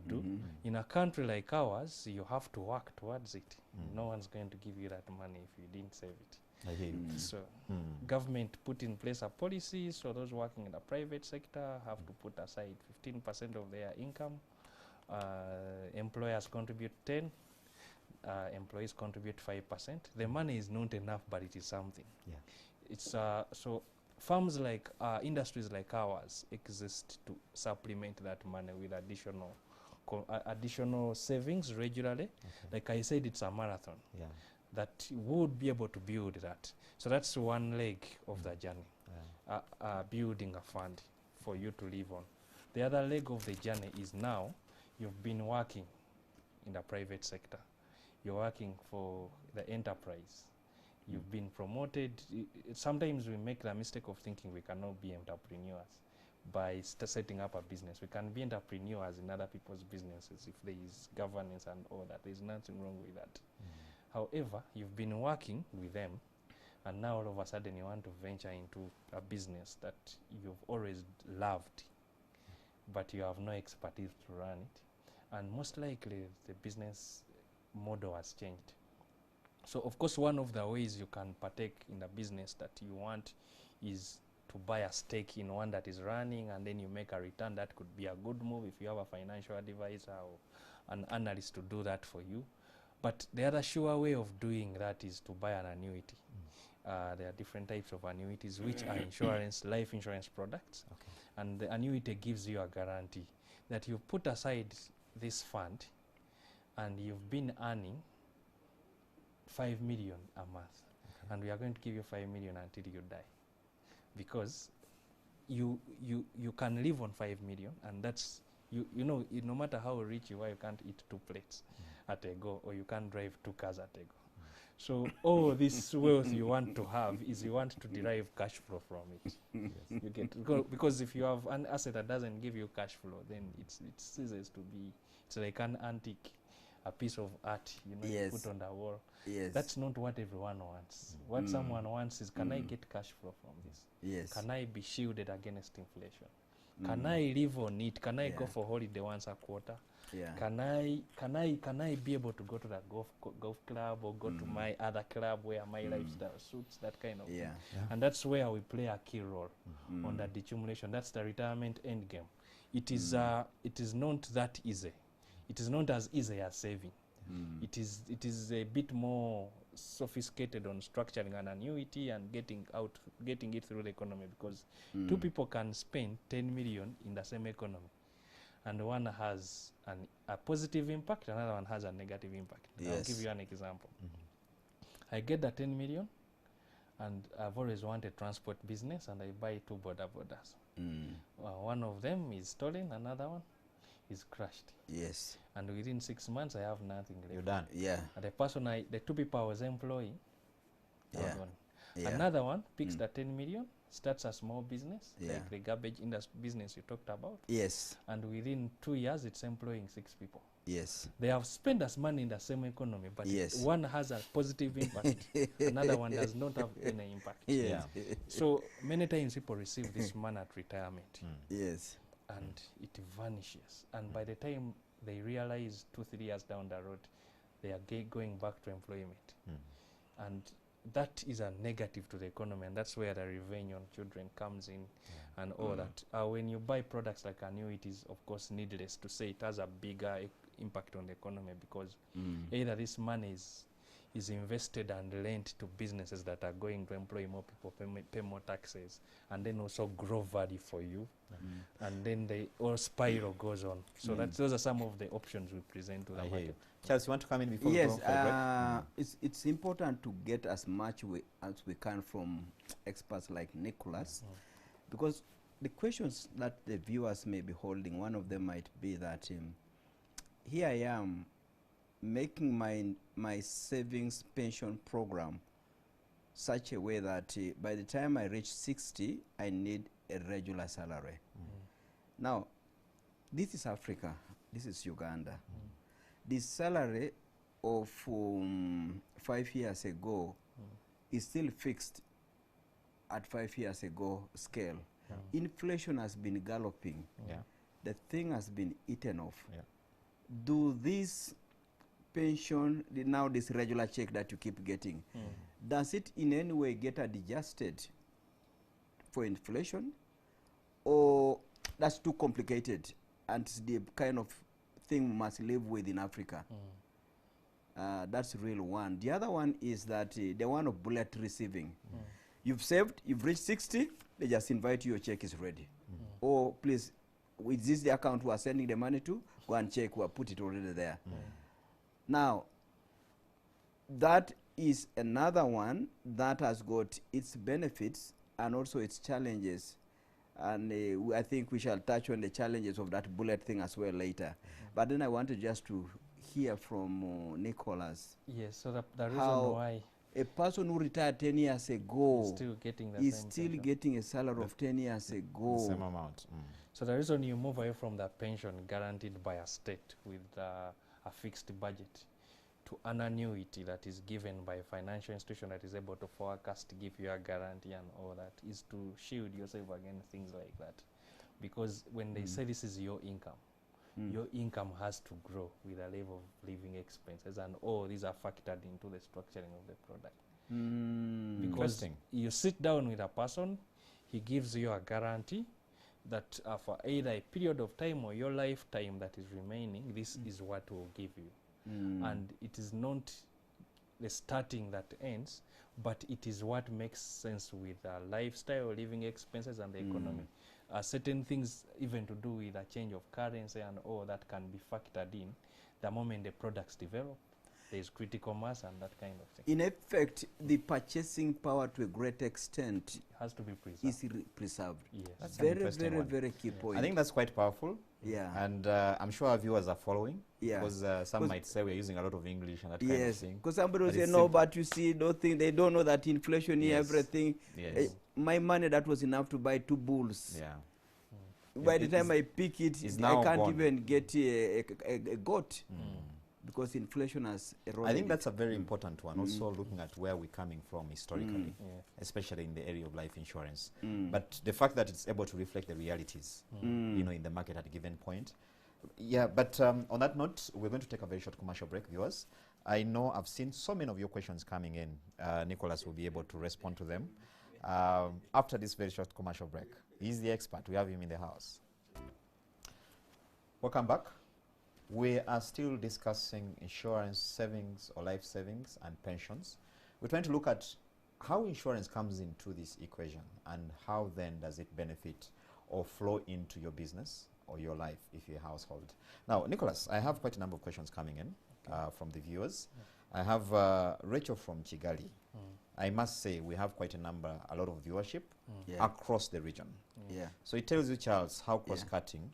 do. In a country like ours, you have to work towards it. No one's going to give you that money if you didn't save it. I hear you. So government put in place a policy, so those working in the private sector have to put aside 15% of their income. Employers contribute 10, employees contribute 5%. The money is not enough, but it is something. Yeah. It's so firms like industries like ours exist to supplement that money with additional savings regularly. Like I said, it's a marathon. Yeah. That would be able to build that. So that's one leg of the journey, building a fund for you to live on. The other leg of the journey is now you've been working in the private sector. You're working for the enterprise. You've been promoted. Sometimes we make the mistake of thinking we cannot be entrepreneurs by setting up a business. We can be entrepreneurs in other people's businesses if there is governance and all that. There's nothing wrong with that. However, you've been working with them, and now all of a sudden you want to venture into a business that you've always loved, but you have no expertise to run it. And most likely the business model has changed. So of course one of the ways you can partake in the business that you want is to buy a stake in one that is running, and then you make a return. That could be a good move if you have a financial advisor or an analyst to do that for you. But the other sure way of doing that is to buy an annuity. There are different types of annuities, which are insurance, life insurance products. And the annuity gives you a guarantee that you put aside this fund and you've been earning 5 million a month. And we are going to give you 5 million until you die. Because you can live on 5 million, and that's, you know, no matter how rich you are, you can't eat 2 plates at a go, or you can't drive 2 cars at a go. So all this wealth you want to have is you want to derive cash flow from it. You get, because if you have an asset that doesn't give you cash flow, then it ceases to be, it's like an antique, a piece of art, you know, you put on the wall. That's not what everyone wants. What someone wants is, can I get cash flow from this? Can I be shielded against inflation? Can I live on it? Can I go for holiday once a quarter? Can I be able to go to the golf club, or go to my other club where my lifestyle suits, that kind of thing. And that's where we play a key role on the decumulation. That's the retirement end game. It is not that easy. It is not as easy as saving. It is a bit more sophisticated on structuring an annuity and getting it through the economy, because 2 people can spend 10 million in the same economy, and one has a positive impact, another one has a negative impact. I'll give you an example. I get the 10 million, and I've always wanted transport business, and I buy 2 border borders. One of them is stolen, another one is crushed. And within 6 months I have nothing left. You're done. And the 2 people I was employing are gone. Another one picks the 10 million, starts a small business, like the garbage industry business you talked about. And within 2 years it's employing 6 people. They have spent as money in the same economy, but one has a positive impact, another one does not have any impact. So many times people receive this money at retirement. And it vanishes. And by the time they realize 2-3 years down the road, they are going back to employment. And that is a negative to the economy, and that's where the revenge on children comes in and all that. When you buy products like annuities, of course, needless to say, it has a bigger impact on the economy, because either this money is invested and lent to businesses that are going to employ more people, pay more taxes, and then also grow value for you. And then the whole spiral goes on. So those are some of the options we present to the market. Charles, you want to come in before we go for a break? It's important to get as much as we can from experts like Nicholas, because the questions that the viewers may be holding, one of them might be that here I am making my savings pension program such a way that by the time I reach 60, I need a regular salary. Now, this is Africa, this is Uganda. The salary of 5 years ago is still fixed at 5 years ago scale. Inflation has been galloping. The thing has been eaten off. Do this pension, now this regular check that you keep getting, does it in any way get adjusted for inflation, or that's too complicated and it's the kind of thing we must live with in Africa? That's real one. The other one is that the one of bullet receiving. You've saved, you've reached 60, they just invite you, your check is ready. Or please, is this the account we are sending the money to? Go and check, we have put it already there. Now, that is another one that has got its benefits and also its challenges. And I think we shall touch on the challenges of that bullet thing as well later. But then I wanted just to hear from Nicholas. Yes, so the reason why a person who retired 10 years ago is still getting the is same still pension. getting a salary of 10 years ago. The same amount. So the reason you move away from the pension guaranteed by a state with a fixed budget to an annuity that is given by a financial institution that is able to forecast, give you a guarantee and all that, is to shield yourself against things like that. Because when they say this is your income has to grow with a level of living expenses, and all these are factored into the structuring of the product. Because you sit down with a person, he gives you a guarantee that for either a period of time or your lifetime that is remaining, this is what will give you. And it is not the starting that ends, but it is what makes sense with lifestyle, living expenses, and the economy. Certain things even to do with a change of currency and all that can be factored in the moment the products develop. There is critical mass and that kind of thing. In effect, the purchasing power to a great extent has to be preserved. Is preserved. Yes. That's very key point. I think that's quite powerful. Yeah. And I'm sure our viewers are following. Yeah. Because some might say we're using a lot of English and that kind of thing. Because somebody will say, no, but you see, they don't know that inflation is everything. Yes. My money, that was enough to buy 2 bulls. Yeah. By the time I pick it, I can't even get a goat. Because inflation has eroded. I think that's a very important one. Also looking at where we're coming from historically, especially in the area of life insurance. But the fact that it's able to reflect the realities, you know, in the market at a given point. Yeah, but on that note, we're going to take a very short commercial break, viewers. I know I've seen so many of your questions coming in. Nicholas will be able to respond to them after this very short commercial break. He's the expert. We have him in the house. Welcome back. We are still discussing insurance, savings or life savings and pensions. We're trying to look at how insurance comes into this equation and how then does it benefit or flow into your business or your life if you're a household. Now, Nicholas, I have quite a number of questions coming in from the viewers. I have Rachel from Kigali. I must say we have quite a lot of viewership across the region. So it tells you, Charles, how cross-cutting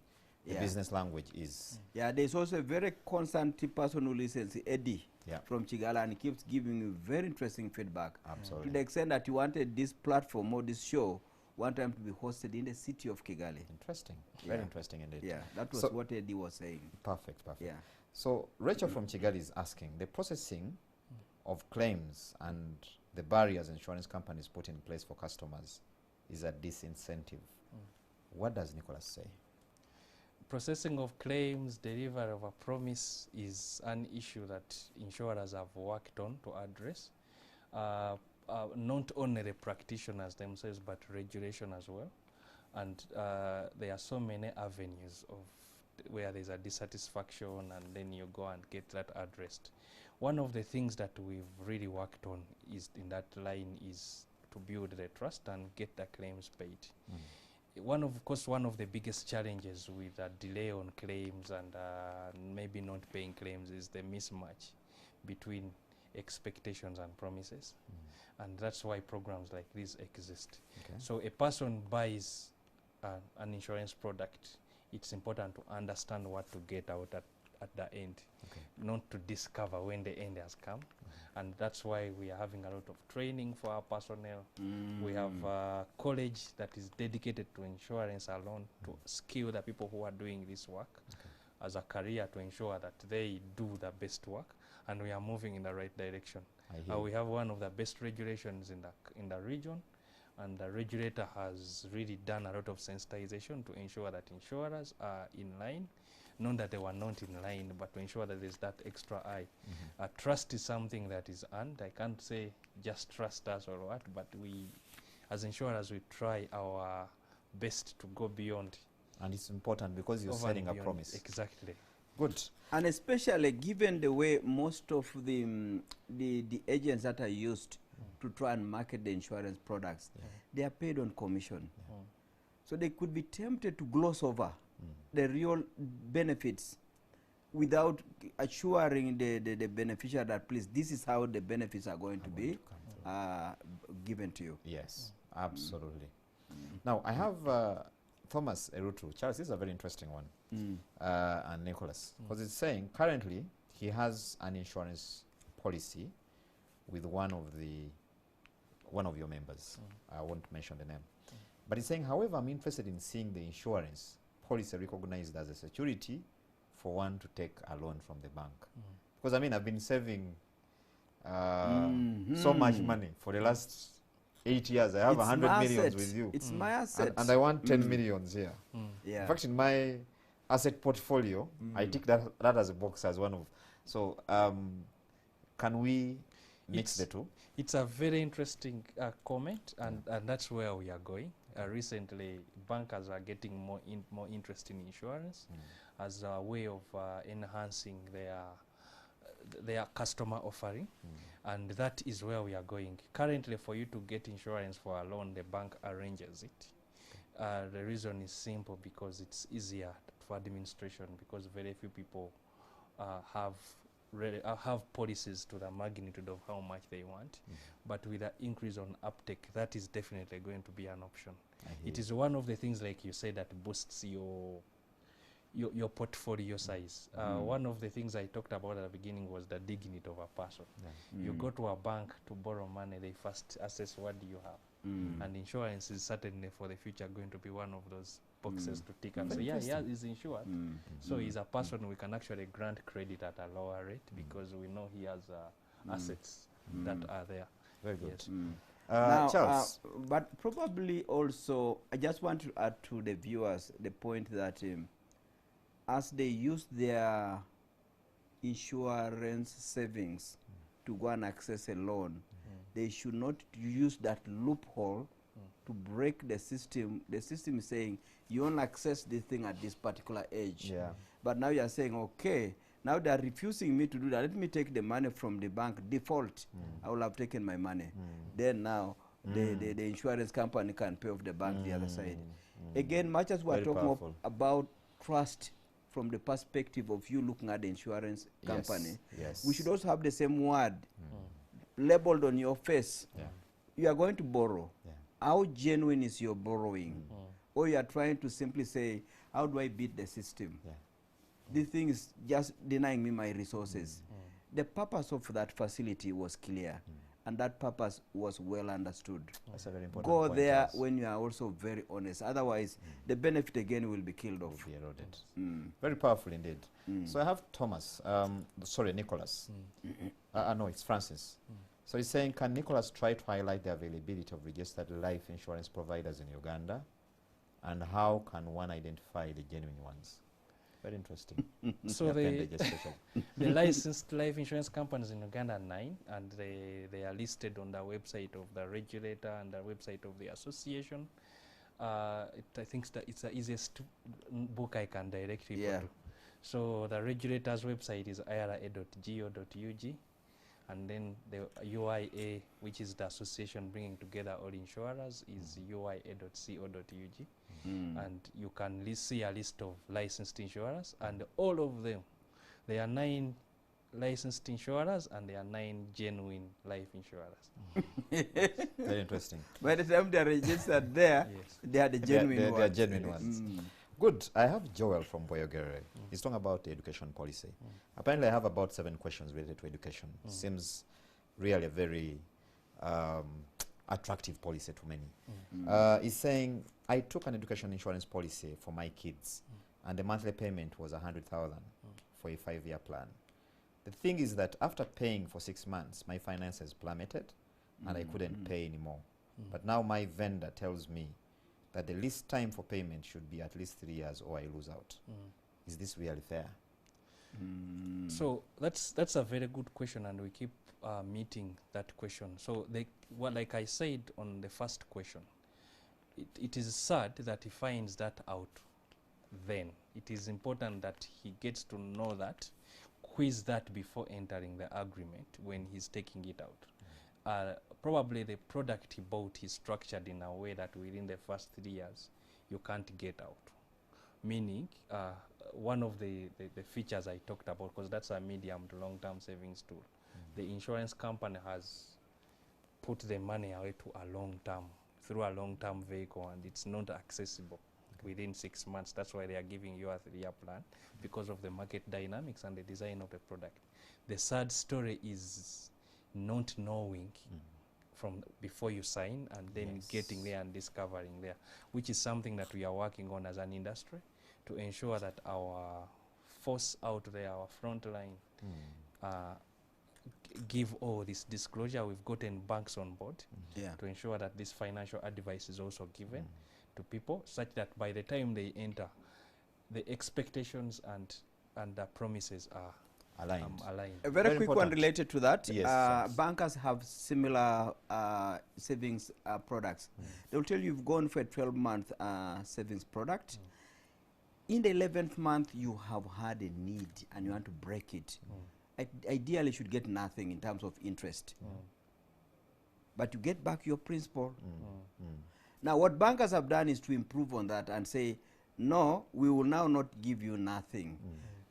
the business language is. Yeah, there's also a very constant person who listens, Eddie, from Chigala, and keeps giving you very interesting feedback. Absolutely. To the extent that you wanted this platform or this show one time to be hosted in the city of Kigali. Interesting. Very interesting indeed. Yeah, that was what Eddie was saying. Perfect. Yeah. So Rachel from Kigali is asking, the processing of claims and the barriers insurance companies put in place for customers is a disincentive. What does Nicholas say? Processing of claims, delivery of a promise is an issue that insurers have worked on to address. Not only the practitioners themselves, but regulation as well. And there are so many avenues of where there's a dissatisfaction, and then you go and get that addressed. One of the things that we've really worked on is in that line is to build the trust and get the claims paid. Of course, one of the biggest challenges with a delay on claims and maybe not paying claims is the mismatch between expectations and promises. And that's why programs like this exist. So a person buys an insurance product, it's important to understand what to get out at the end, not to discover when the end has come. And that's why we are having a lot of training for our personnel. We have a college that is dedicated to insurance alone to skill the people who are doing this work. as a career to ensure that they do the best work, and we are moving in the right direction. We have one of the best regulations in the region, and the regulator has really done a lot of sensitization to ensure that insurers are in line, not that they were not in line, but to ensure that there's that extra eye. Trust is something that is earned. I can't say just trust us or what, but we, as insurers, we try our best to go beyond. And it's important because you're setting a promise. Exactly. Good. And especially given the way most of the agents that are used to try and market the insurance products, they are paid on commission. So they could be tempted to gloss over the real benefits without assuring the beneficiary that, please, this is how the benefits are going to be given to you. Yes, absolutely. Now, I have Thomas Erutu. Charles, this is a very interesting one. And Nicholas, because it's saying currently he has an insurance policy with one of your members. I won't mention the name. But he's saying, however, I'm interested in seeing the insurance policy recognized as a security for one to take a loan from the bank. Because I mean, I've been saving so much money for the last 8 years. I have 100 millions with you. It's my asset. And I want 10 millions here. Yeah. In fact, in my asset portfolio, I tick that as a box as one of. So can we mix the two? It's a very interesting comment, and that's where we are going. Recently, bankers are getting more interest in insurance as a way of enhancing their customer offering, and that is where we are going. Currently, for you to get insurance for a loan, the bank arranges it. The reason is simple, because it's easier for administration, because very few people have policies to the magnitude of how much they want. But with the increase on uptake, that is definitely going to be an option. It is one of the things, like you said, that boosts your portfolio size. One of the things I talked about at the beginning was the dignity of a person. You go to a bank to borrow money, they first assess what do you have. And insurance is certainly for the future going to be one of those boxes to tick and say, yeah, he's insured. So he's a person we can actually grant credit at a lower rate because we know he has assets that are there. Very good. Yes. Now, Charles. but probably also, I just want to add to the viewers the point that as they use their insurance savings to go and access a loan, they should not use that loophole to break the system. The system is saying you only access this thing at this particular age. But now you are saying, okay, now they are refusing me to do that. Let me take the money from the bank. Default, I will have taken my money. Then now the insurance company can pay off the bank the other side. Again, much as we are talking about trust from the perspective of you looking at the insurance company, we should also have the same word labeled on your face. You are going to borrow. How genuine is your borrowing? Or you are trying to simply say, how do I beat the system? This thing is just denying me my resources. The purpose of that facility was clear, and that purpose was well understood. That's a very important Go point, there Charles. when you are also very honest. Otherwise, the benefit again will be killed off. Will be eroded. Very powerful indeed. So I have Thomas, Nicholas. No, it's Francis. So he's saying, can Nicholas try to highlight the availability of registered life insurance providers in Uganda, and how can one identify the genuine ones? Very interesting. So the licensed life insurance companies in Uganda are 9, and they are listed on the website of the regulator and the website of the association. I think it's the easiest book I can direct people to. So the regulator's website is ira.go.ug, and then the UIA, which is the association bringing together all insurers, is uia.co.ug. And you can see a list of licensed insurers, and all of them, there are 9 licensed insurers and there are 9 genuine life insurers. Very interesting. By the time they are registered there, they are the genuine ones. They are genuine ones. Good. I have Joel from Boyogere. He's talking about the education policy. Apparently, I have about 7 questions related to education. Seems really a very attractive policy to many. He's saying, I took an education insurance policy for my kids and the monthly payment was 100,000 for a 5-year plan. The thing is that after paying for 6 months, my finances plummeted and I couldn't pay anymore. But now my vendor tells me that the least time for payment should be at least 3 years or I lose out. Is this really fair? So that's a very good question, and we keep meeting that question. So like I said on the first question, it is sad that he finds that out then. It is important that he gets to know that, quiz that before entering the agreement when he's taking it out. Probably the product he bought is structured in a way that within the first 3 years you can't get out. Meaning, one of the features I talked about, because that's a medium to long-term savings tool, the insurance company has put the money away to a long-term, through a long-term vehicle, and it's not accessible within 6 months. That's why they are giving you a 3-year plan, because of the market dynamics and the design of the product. The sad story is not knowing from before you sign, and then getting there and discovering there, which is something that we are working on as an industry to ensure that our force out there, our front line, give all this disclosure. We've gotten banks on board to ensure that this financial advice is also given to people, such that by the time they enter, the expectations and the promises are aligned. A very quick important one related to that. Yes, bankers have similar savings products. They'll tell you you've gone for a 12-month savings product. In the 11th month, you have had a need and you want to break it. Ideally, you should get nothing in terms of interest. But you get back your principal. Now, what bankers have done is to improve on that and say, no, we will now not give you nothing.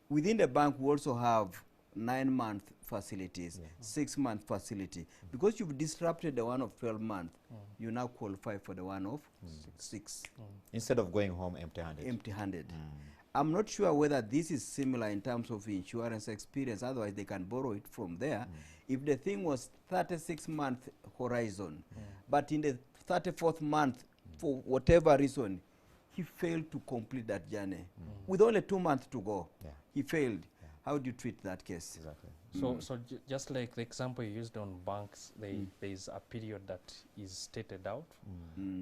Within the bank, we also have 9-month facilities, 6-month facility. Because you've disrupted the one of 12 months, you now qualify for the one of 6. Instead of going home empty-handed. Empty-handed. I'm not sure whether this is similar in terms of insurance experience. Otherwise, they can borrow it from there. If the thing was 36-month horizon, but in the 34th month, for whatever reason, he failed to complete that journey. With only 2 months to go, he failed. How do you treat that case? Exactly. So just like the example you used on banks, there is a period that is stated out.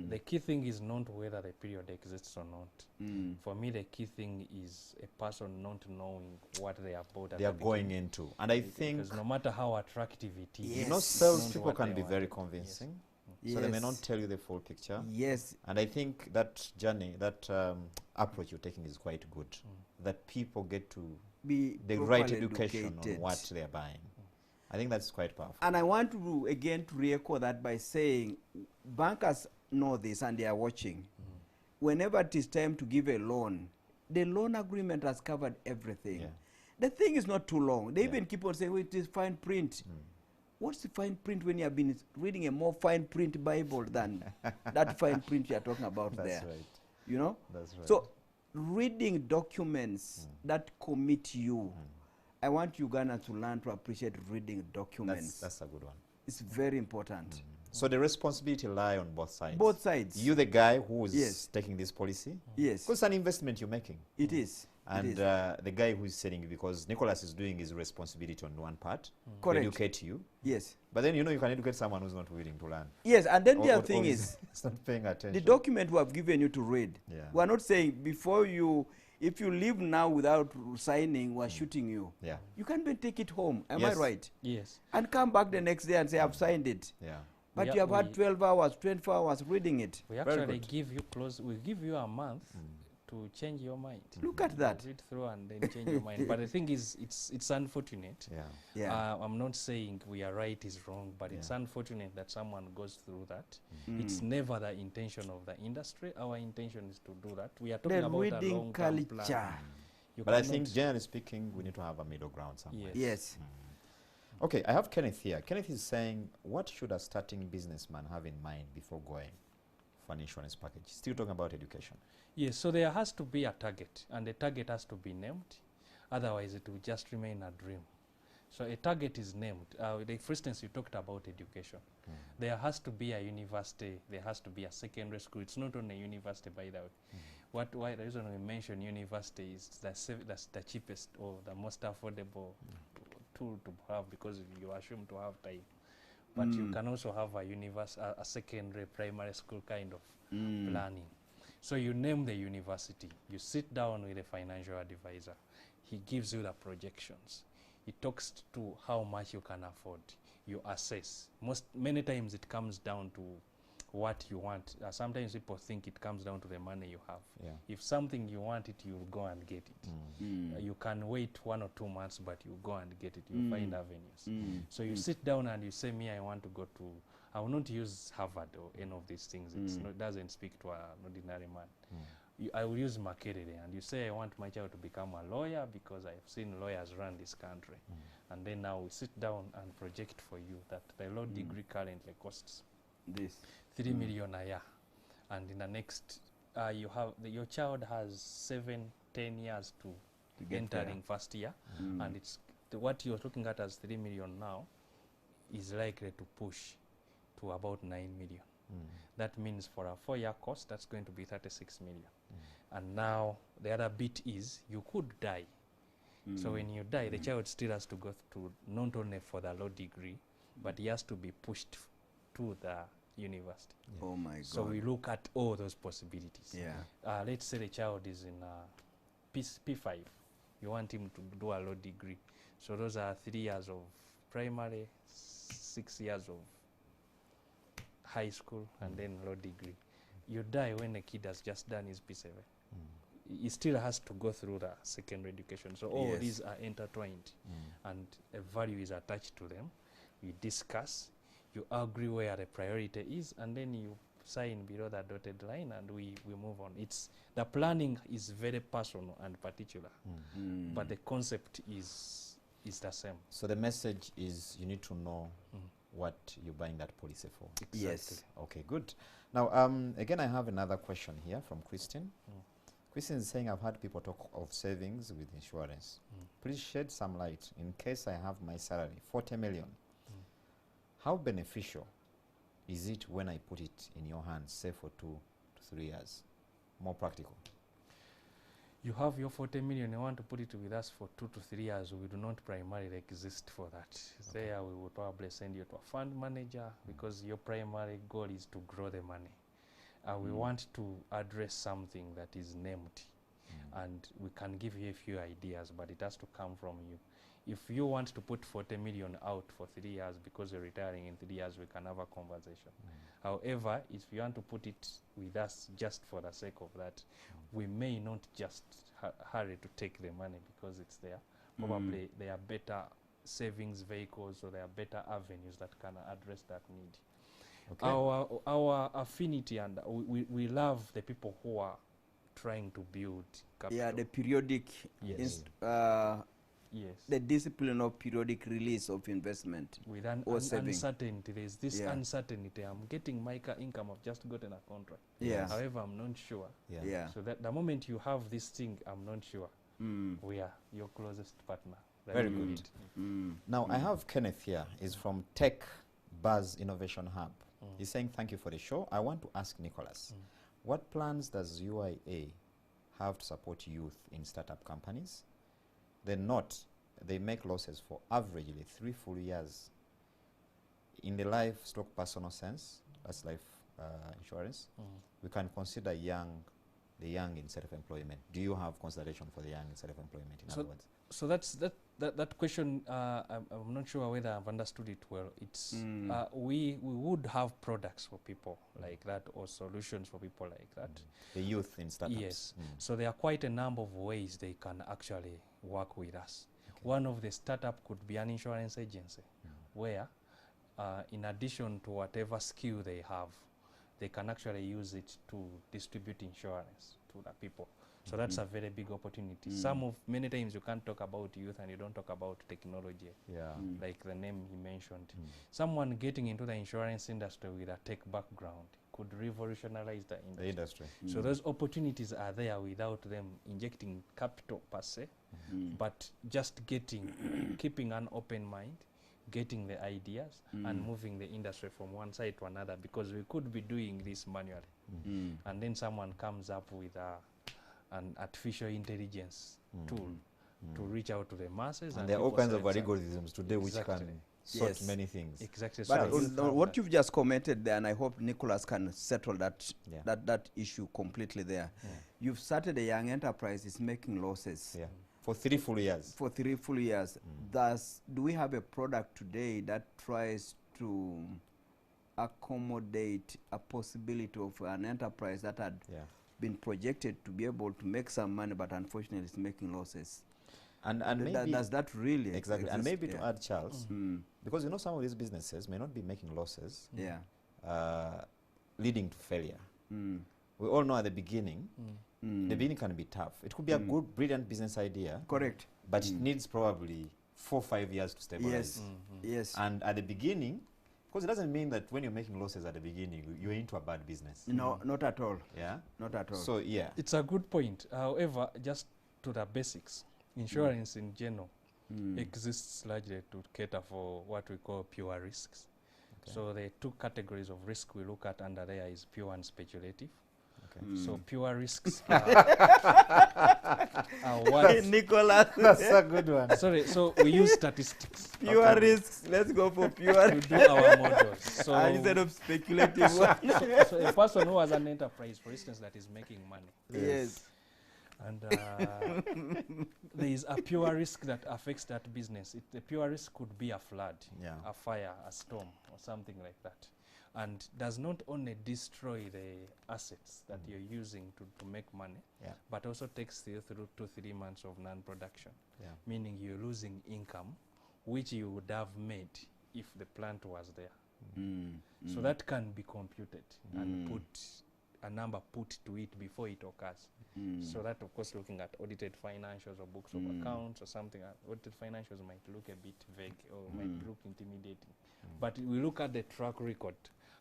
The key thing is not whether the period exists or not. For me, the key thing is a person not knowing what they are bought. They are going into. And I think, because no matter how attractive it is, you know, salespeople can be very convincing. So they may not tell you the full picture. And I think that journey, that approach you're taking is quite good. That people get to be the right education on what they're buying. I think that's quite powerful. And I want to, again, to re-echo that by saying bankers know this and they are watching. Whenever it is time to give a loan, the loan agreement has covered everything. The thing is not too long. They even keep on saying, well, it is fine print. What's the fine print when you have been reading a more fine print Bible than that fine print you are talking about there? That's right. You know? That's right. So reading documents that commit you, I want Uganda to learn to appreciate reading documents. That's a good one. It's very important. So the responsibility lie on both sides. Both sides. You, the guy who is taking this policy. Yes. Because it's an investment you're making. It is. And the guy who is selling it, because Nicholas is doing his responsibility on one part, to educate you. Yes. But then, you know, you can educate someone who's not willing to learn. Yes, and then the other thing is, it's not paying attention. the document we have given you to read, we are not saying before you, if you leave now without signing, we're shooting you. You can't even take it home. Am I right? Yes. And come back the next day and say, I've signed it. But you have had 12 hours, 24 hours reading it. We actually give you we give you a month to change your mind. Look at that. Read through and then change your mind. But the thing is, it's unfortunate. I'm not saying we are right is wrong, but it's unfortunate that someone goes through that. It's never the intention of the industry. Our intention is to do that. We are talking about a long-term plan. But I think, generally speaking, we need to have a middle ground somewhere. Yes. Okay, I have Kenneth here. Kenneth is saying, what should a starting businessman have in mind before going for an insurance package? Still talking about education. Yes, so there has to be a target, and the target has to be named. Otherwise, it will just remain a dream. So a target is named. Like for instance, you talked about education. There has to be a university. There has to be a secondary school. It's not only a university, by the way. why the reason we mention university is that's the cheapest or the most affordable tool to have, because you assume to have time. But you can also have a secondary primary school kind of planning. So you name the university, you sit down with a financial advisor, he gives you the projections, he talks to how much you can afford, you assess. Many times it comes down to what you want. Sometimes people think it comes down to the money you have. Yeah. If something you want it, you'll go and get it. You can wait 1 or 2 months, but you go and get it. You find avenues. So you sit down and you say, me, I want to go to, I will not use Harvard or any of these things. It doesn't speak to an ordinary man. I will use Makerere, and you say, I want my child to become a lawyer because I've seen lawyers run this country. And then now we sit down and project for you that the law degree currently costs This. 3 million a year, and in the next you have your child has 7-10 years to get entering first year, and it's what you're looking at as 3 million now is likely to push to about 9 million. That means for a 4-year course, that's going to be 36 million. And now the other bit is you could die. So when you die, the child still has to go through not only for the law degree, but he has to be pushed to the university. Oh my God. So we look at all those possibilities. Yeah. Let's say the child is in P5. You want him to do a law degree. So those are 3 years of primary, 6 years of high school, and then law degree. You die when a kid has just done his P7. He still has to go through the secondary education. So all these are intertwined, and a value is attached to them. We discuss, you agree where the priority is, and then you sign below that dotted line, and we move on. It's the planning is very personal and particular, but the concept is the same. So the message is you need to know what you're buying that policy for. Exactly. Yes. Okay, good. Now, again, I have another question here from Christine. Christine is saying, I've heard people talk of savings with insurance. Please shed some light in case I have my salary, 40 million. How beneficial is it when I put it in your hands, say for 2 to 3 years? More practical. You have your 40 million, you want to put it with us for 2 to 3 years. We do not primarily exist for that. There we would probably send you to a fund manager, because your primary goal is to grow the money. We want to address something that is named, and we can give you a few ideas, but it has to come from you. If you want to put 40 million out for 3 years because you're retiring in 3 years, we can have a conversation. However, if you want to put it with us just for the sake of that, we may not just hurry to take the money because it's there. Probably there are better savings vehicles, or there are better avenues that can address that need. Okay. Our affinity, and we love the people who are trying to build capital. Yeah, the periodic the discipline of periodic release of investment with uncertainty. There's this uncertainty. I'm getting my income. I've just gotten a contract. However, I'm not sure. So that the moment you have this thing, I'm not sure. We are your closest partner. Very good. Now, I have Kenneth here. He's from Tech Buzz Innovation Hub. He's saying, thank you for the show. I want to ask Nicholas, what plans does UIA have to support youth in startup companies? They make losses for averagely 3 full years. In the livestock personal sense, that's life insurance, we can consider the young in self-employment. Do you have consideration for the young in self-employment, in other words? So that question, I'm not sure whether I've understood it well. It's we would have products for people like that, or solutions for people like that. The youth in startups. Yes. So there are quite a number of ways they can actually work with us. One of the startup could be an insurance agency, where in addition to whatever skill they have, they can actually use it to distribute insurance to the people. So that's a very big opportunity. Many times you can't talk about youth and you don't talk about technology, like the name he mentioned. Someone getting into the insurance industry with a tech background could revolutionize the industry. So those opportunities are there without them injecting capital per se, but just keeping an open mind, getting the ideas and moving the industry from one side to another, because we could be doing this manually. And then someone comes up with a an artificial intelligence tool to reach out to the masses. And there are all people kinds of select algorithms today which Exactly. can sort Yes. many things. Exactly. But I do have what that. you've just commented there, and I hope Nicholas can settle that Yeah. that issue completely there. You've started a young enterprise is making losses Yeah. For 3 full years. for 3 full years. Thus, do we have a product today that tries to accommodate a possibility of an enterprise that had Yeah. been projected to be able to make some money, but unfortunately is making losses? And Th- maybe does that really exactly. And exist? maybe to add, Charles, because Mm. some of these businesses may not be making losses, Yeah. leading to failure. Mm. We all know at the beginning, Mm. the beginning can be tough. It could be a good, brilliant business idea, Correct. but it needs probably 4 or 5 years to stabilize. Yes. Yes. And at the beginning, because it doesn't mean that when you're making losses at the beginning, you're into a bad business. No, not at all. Yeah. Not at all. So yeah. It's a good point. However, just to the basics, insurance in general exists largely to cater for what we call pure risks. Okay. So the 2 categories of risk we look at under there is pure and speculative. Okay. So pure risks are what Nicholas, That's a good one. sorry, so we use statistics pure risks. Let's go for pure to do our models. So, instead of speculative one. so a person who has an enterprise, for instance, that is making money, Yes. and there is a pure risk that affects that business. The pure risk could be a flood, Yeah. a fire, a storm, or something like that, and does not only destroy the assets that you're using to make money, Yeah. but also takes you through 2 to 3 months of non-production, Yeah. meaning you're losing income, which you would have made if the plant was there. So that can be computed and put a number put to it before it occurs. So that, of course, looking at audited financials or books of accounts or something, audited financials might look a bit vague or might look intimidating. But we look at the track record.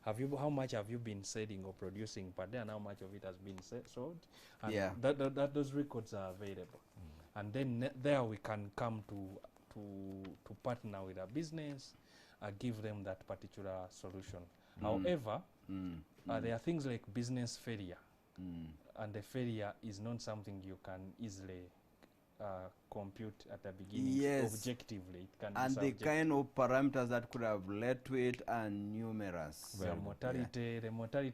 How much have you been selling or producing per day, and how much of it has been sold? And Yeah. that those records are available. And then there we can come to partner with a business, give them that particular solution. However, there are things like business failure, and the failure is not something you can easily compute at the beginning. Yes. Objectively. It can And be the subjective. kind of parameters that could have led to it are numerous. The mortality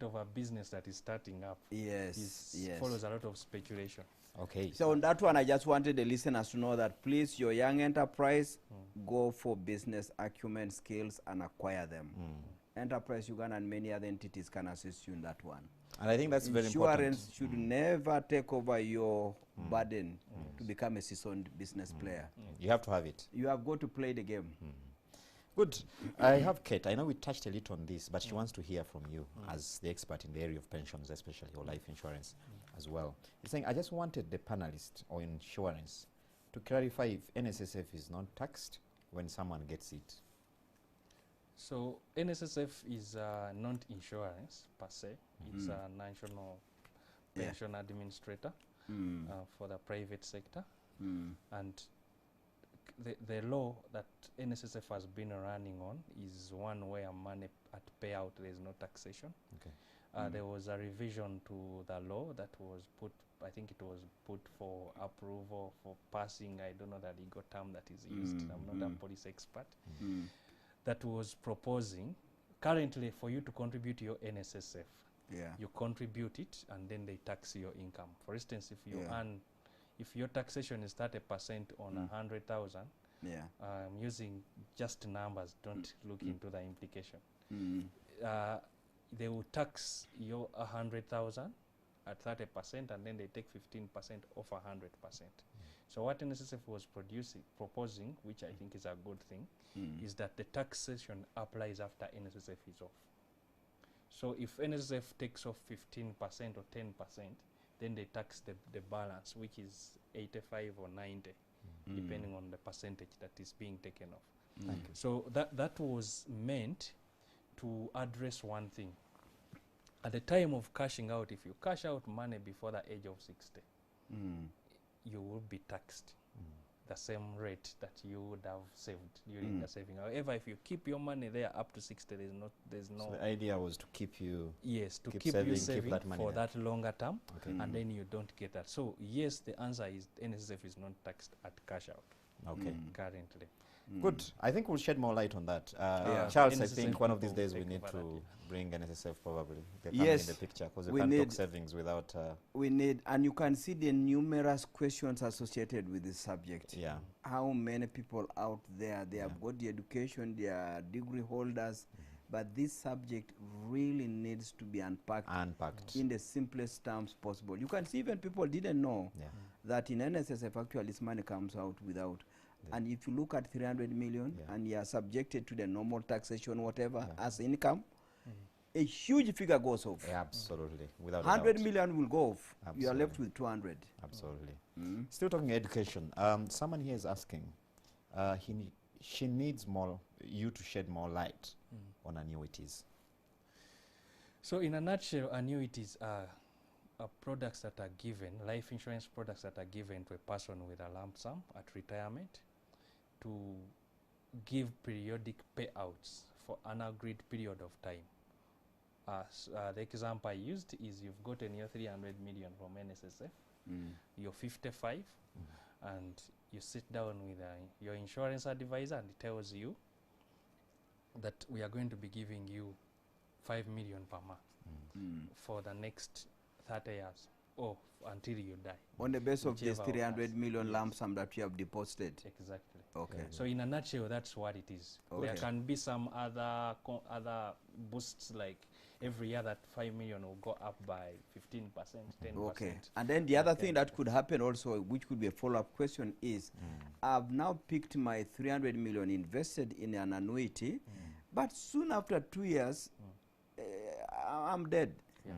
of a business that is starting up Yes. Yes. follows a lot of speculation. Okay. So on that one, I just wanted the listeners to know that please, your young enterprise, go for business acumen skills and acquire them. Enterprise Uganda and many other entities can assist you in that one. And I think that's very important. Insurance should never take over your burden to become a seasoned business player. You have to have it. You have got to play the game. Good. I have Kate. I know we touched a little on this, but she wants to hear from you as the expert in the area of pensions, especially, or life insurance as well. He's saying, I just wanted the panelist or insurance to clarify if NSSF is not taxed when someone gets it. So NSSF is not insurance per se. It's a national pension administrator for the private sector. And the law that NSSF has been running on is one where money at payout there is no taxation. Okay. There was a revision to the law that was put, I think it was put for approval, for passing, I don't know the legal term that is used, I'm not a police expert, that was proposing, currently for you to contribute to your NSSF, you contribute it and then they tax your income. For instance, if you earn, if your taxation is 30% on 100,000, I'm using just numbers, don't look into the implication. They will tax your 100,000 at 30% and then they take 15% off 100%. So what NSSF was proposing, which I think is a good thing, is that the taxation applies after NSSF is off. So if NSSF takes off 15% or 10%, then they tax the balance, which is 85 or 90, depending on the percentage that is being taken off. Thank you. So that was meant to address one thing. At the time of cashing out, if you cash out money before the age of 60, you will be taxed the same rate that you would have saved during the saving. However, if you keep your money there up to 60, there's no. So the idea was to keep you. Yes, to keep keep saving, you keep saving that money for there. that longer term, Okay. and then you don't get that. So yes, the answer is NSSF is not taxed at cash out Okay. currently. Good. I think we'll shed more light on that. Yeah. Charles, I NSSF think one of these people days we take need over to that, bring NSSF probably. They come Yes, in the picture because we we can't talk need- savings without. We need, and you can see the numerous questions associated with this subject. Yeah. How many people out there, they have got the education, they are degree holders, but this subject really needs to be unpacked Unpacked. in the simplest terms possible. You can see even people didn't know Yeah. that in NSSF actually this money comes out without. And if you look at 300 million and you are subjected to the normal taxation, whatever, as income, a huge figure goes off. Yeah, absolutely. Without a 100 doubt. million will go off. You are left Absolutely. with 200. Absolutely. Mm. Still talking education. Someone here is asking, she needs you to shed more light on annuities. So in a nutshell, annuities are products that are given, life insurance products that are given to a person with a lump sum at retirement to give periodic payouts for an agreed period of time. The example I used is you've gotten your 300 million from NSSF, you're 55, and you sit down with your insurance advisor and he tells you that we are going to be giving you 5 million per month for the next 30 years or until you die. On the basis of this Whichever 300 million yes. lump sum that you have deposited. Exactly. Okay. So in a nutshell, that's what it is. There Okay. can be some other boosts, like every year that 5 million will go up by 15%, 10%. Okay. And then the other Okay. thing that could happen also, which could be a follow-up question, is I've now picked my 300 million invested in an annuity, but soon after 2 years, I'm dead. Yeah.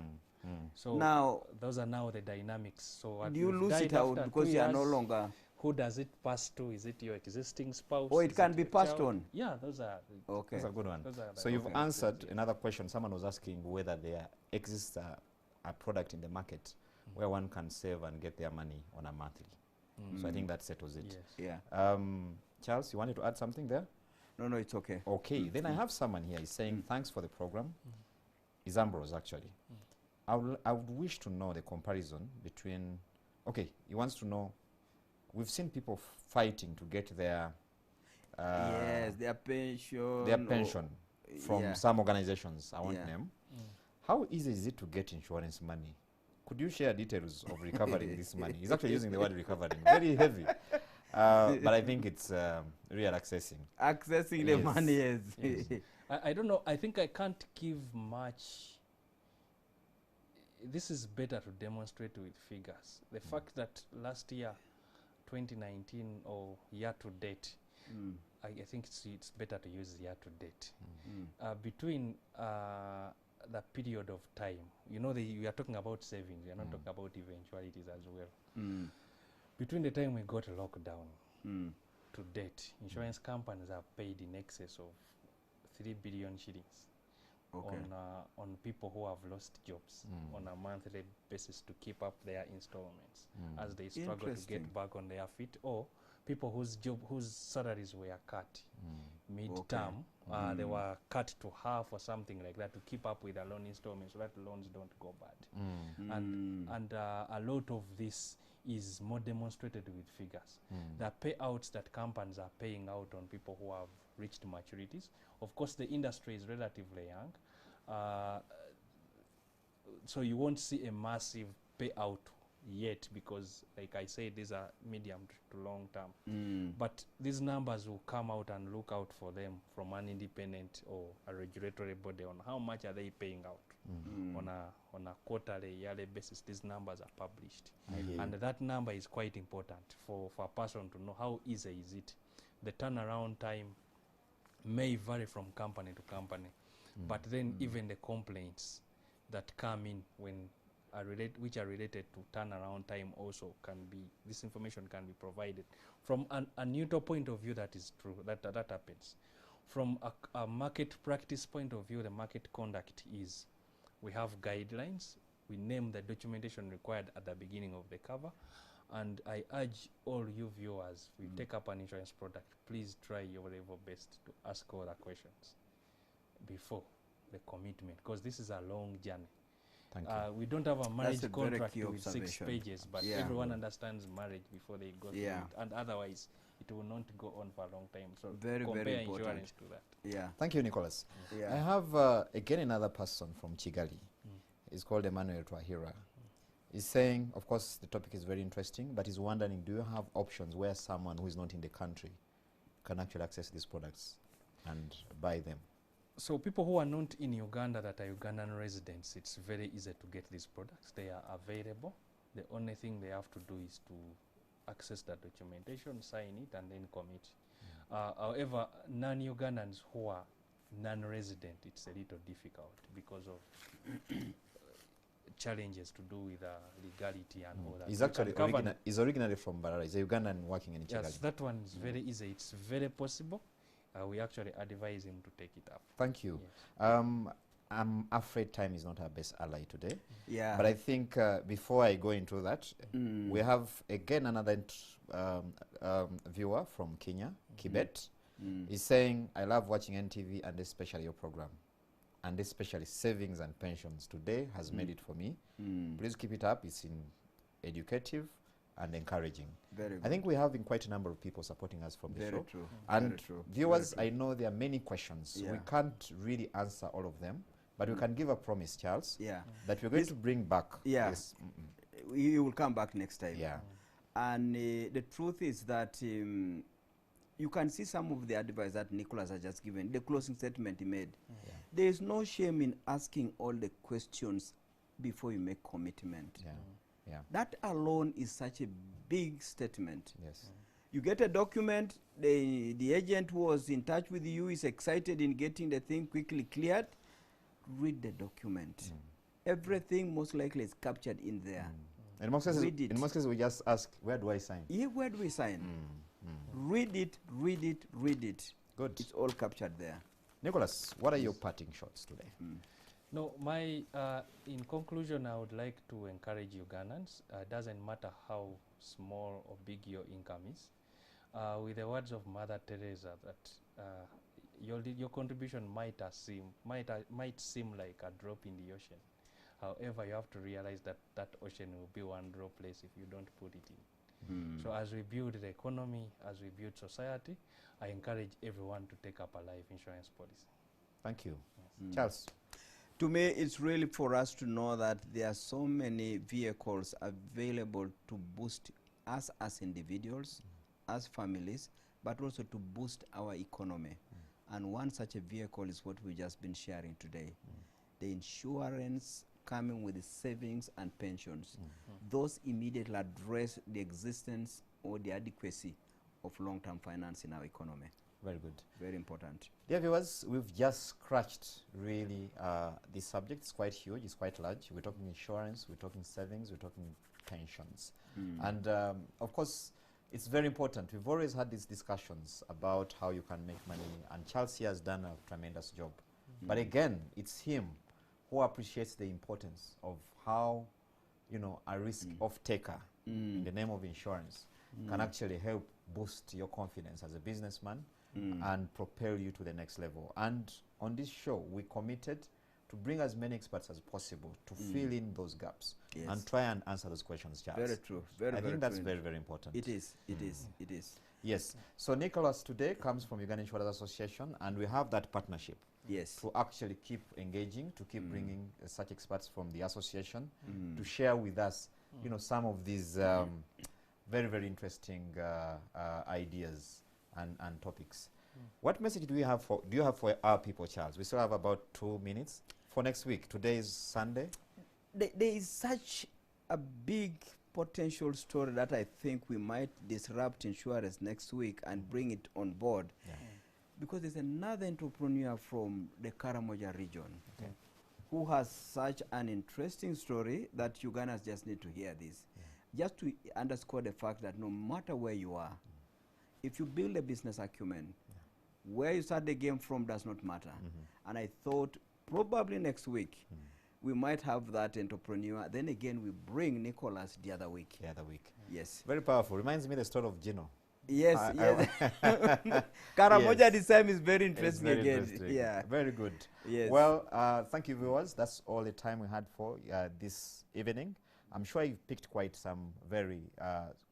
Mm. So Now, those are now the dynamics. So what do you you've lose died it out after because 2 you are no years, longer... Who does it pass to? Is it your existing spouse? Or it Is can be your passed child? on? Yeah, those are. Okay. That's a good one. Those are So the you've differences, answered yes. another question. Someone was asking whether there exists a product in the market where one can save and get their money on a monthly. So I think that settles it. Yes. Yeah. Charles, you wanted to add something there? No, it's okay. Okay, then I have someone here. He's saying, thanks for the program. It's Ambrose, actually. I would wish to know the comparison between, he wants to know, we've seen people fighting to get their Yes, their pension. from yeah. some organizations, I won't Yeah. name. How easy is it to get insurance money? Could you share details of recovering this money? He's actually using the word recovering, very heavy. But I think it's real accessing. Accessing the Yes. money, yes. Yes. I don't know. I think I can't give much. This is better to demonstrate with figures. The fact that last year, 2019 or year to date, I think it's better to use year to date. Between the period of time, we are talking about savings, we are not talking about eventualities as well. Between the time we got locked down to date, insurance companies have paid in excess of 3 billion shillings on people who have lost jobs on a monthly basis to keep up their installments as they struggle to get back on their feet, or people whose salaries were cut mid-term. They were cut to half or something like that to keep up with the loan installments so that loans don't go bad. And a lot of this is more demonstrated with figures. The payouts that companies are paying out on people who have reached maturities. Of course, the industry is relatively young, so you won't see a massive payout yet because, like I said, these are medium to long term. But these numbers will come out, and look out for them from an independent or a regulatory body on how much are they paying out on a quarterly, yearly basis. These numbers are published, and that number is quite important for a person to know how easy is it. The turnaround time may vary from company to company, but then even the complaints that come in which are related to turnaround time also this information can be provided. From a neutral point of view, that is true, that happens. From a market practice point of view, the market conduct is, we have guidelines, we name the documentation required at the beginning of the cover, And I urge all you viewers, if you take up an insurance product, please try your level best to ask all the questions before the commitment, because this is a long journey. Thank you. We don't have a marriage a very contract key with 6 observation. pages, but Yeah. everyone understands marriage before they go through Yeah. it, and otherwise it will not go on for a long time. So Very, compare very important. insurance to that. Yeah. Thank you, Nicholas. Yeah. I have again another person from Kigali. He's called Emmanuel Twahira. He's saying, of course, the topic is very interesting, but he's wondering, do you have options where someone who is not in the country can actually access these products and buy them? So people who are not in Uganda that are Ugandan residents, it's very easy to get these products. They are available. The only thing they have to do is to access the documentation, sign it, and then commit. However, non-Ugandans who are non-resident, it's a little difficult because of challenges to do with legality and all that. He's You actually can cover he's originally from Barara. He's a Ugandan working in Kigali. yes, that one is very easy. It's very possible. We actually advise him to take it up. Thank you. Yes. I'm afraid time is not our best ally today. Yeah. But I think before I go into that, we have again another viewer from Kenya, Kibet. He's saying, I love watching NTV and especially your program. And especially savings and pensions today has made it for me. Please keep it up. It's educative and encouraging. Very good. I think we're having quite a number of people supporting us from the Very show. true. And Very true. viewers, Very I know there are many questions. Yeah. We can't really answer all of them, but we can give a promise, Charles, Yeah. that we're going This- to bring back Yeah. this. You will come back next time. Yeah. And the truth is that you can see some of the advice that Nicholas has just given, the closing statement he made. Yeah. There is no shame in asking all the questions before you make commitment. Yeah. Yeah. That alone is such a big statement. Yes. You get a document, the agent was in touch with you, is excited in getting the thing quickly cleared. Read the document. Everything most likely is captured in there. In most cases, Read it. in most cases, we just ask, where do I sign? Yeah, where do we sign? Read it, read it, read it. Good. It's all captured there. Nicholas, what are your parting shots today? No, in conclusion, I would like to encourage Ugandans. Doesn't matter how small or big your income is. With the words of Mother Teresa, that your contribution might seem like a drop in the ocean. However, you have to realize that that ocean will be one drop less if you don't put it in. So as we build the economy, as we build society, I encourage everyone to take up a life insurance policy. Thank you. Charles? To me, it's really for us to know that there are so many vehicles available to boost us as individuals, as families, but also to boost our economy. And one such a vehicle is what we've just been sharing today. The insurance coming with the savings and pensions. Those immediately address the existence or the adequacy of long-term finance in our economy. Very good. Very important. Dear viewers, we've just scratched really this subject. It's quite huge, it's quite large. We're talking insurance, we're talking savings, we're talking pensions. And of course, it's very important. We've always had these discussions about how you can make money, and Charles here has done a tremendous job. But again, it's him who appreciates the importance of how, a risk off taker in the name of insurance can actually help boost your confidence as a businessman and propel you to the next level. And on this show, we committed to bring as many experts as possible to fill in those gaps and try and answer those questions, Charles. Very true. Very, I very think that's true. very, very important. It is. It is. It is. Yes. So Nicholas today comes from Uganda Insurers Association, and we have that partnership Yes. to actually keep engaging, to keep bringing such experts from the association to share with us, some of these very, very interesting ideas and topics. What message do you have for our people, Charles? We still have about 2 minutes for next week. Today is Sunday. There is such a big potential story that I think we might disrupt insurance next week and bring it on board. Because there's another entrepreneur from the Karamoja region who has such an interesting story that Ugandans just need to hear this. Just to underscore the fact that no matter where you are, if you build a business acumen, where you start the game from does not matter. And I thought probably next week we might have that entrepreneur. Then again, we bring Nicholas the other week. The other week. Yes. Very powerful. Reminds me the story of Gino. Yes, yes. Karamoja Yes. this time is very It's interesting very again. interesting. Yeah. Very good. Yes. Well, thank you, viewers. That's all the time we had for this evening. I'm sure you've picked quite some very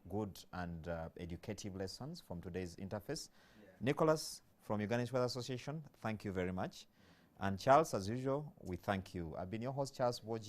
good and educative lessons from today's interface. Yeah. Nicholas from Uganda Insurers Association, thank you very much. And Charles, as usual, we thank you. I've been your host, Charles Boji.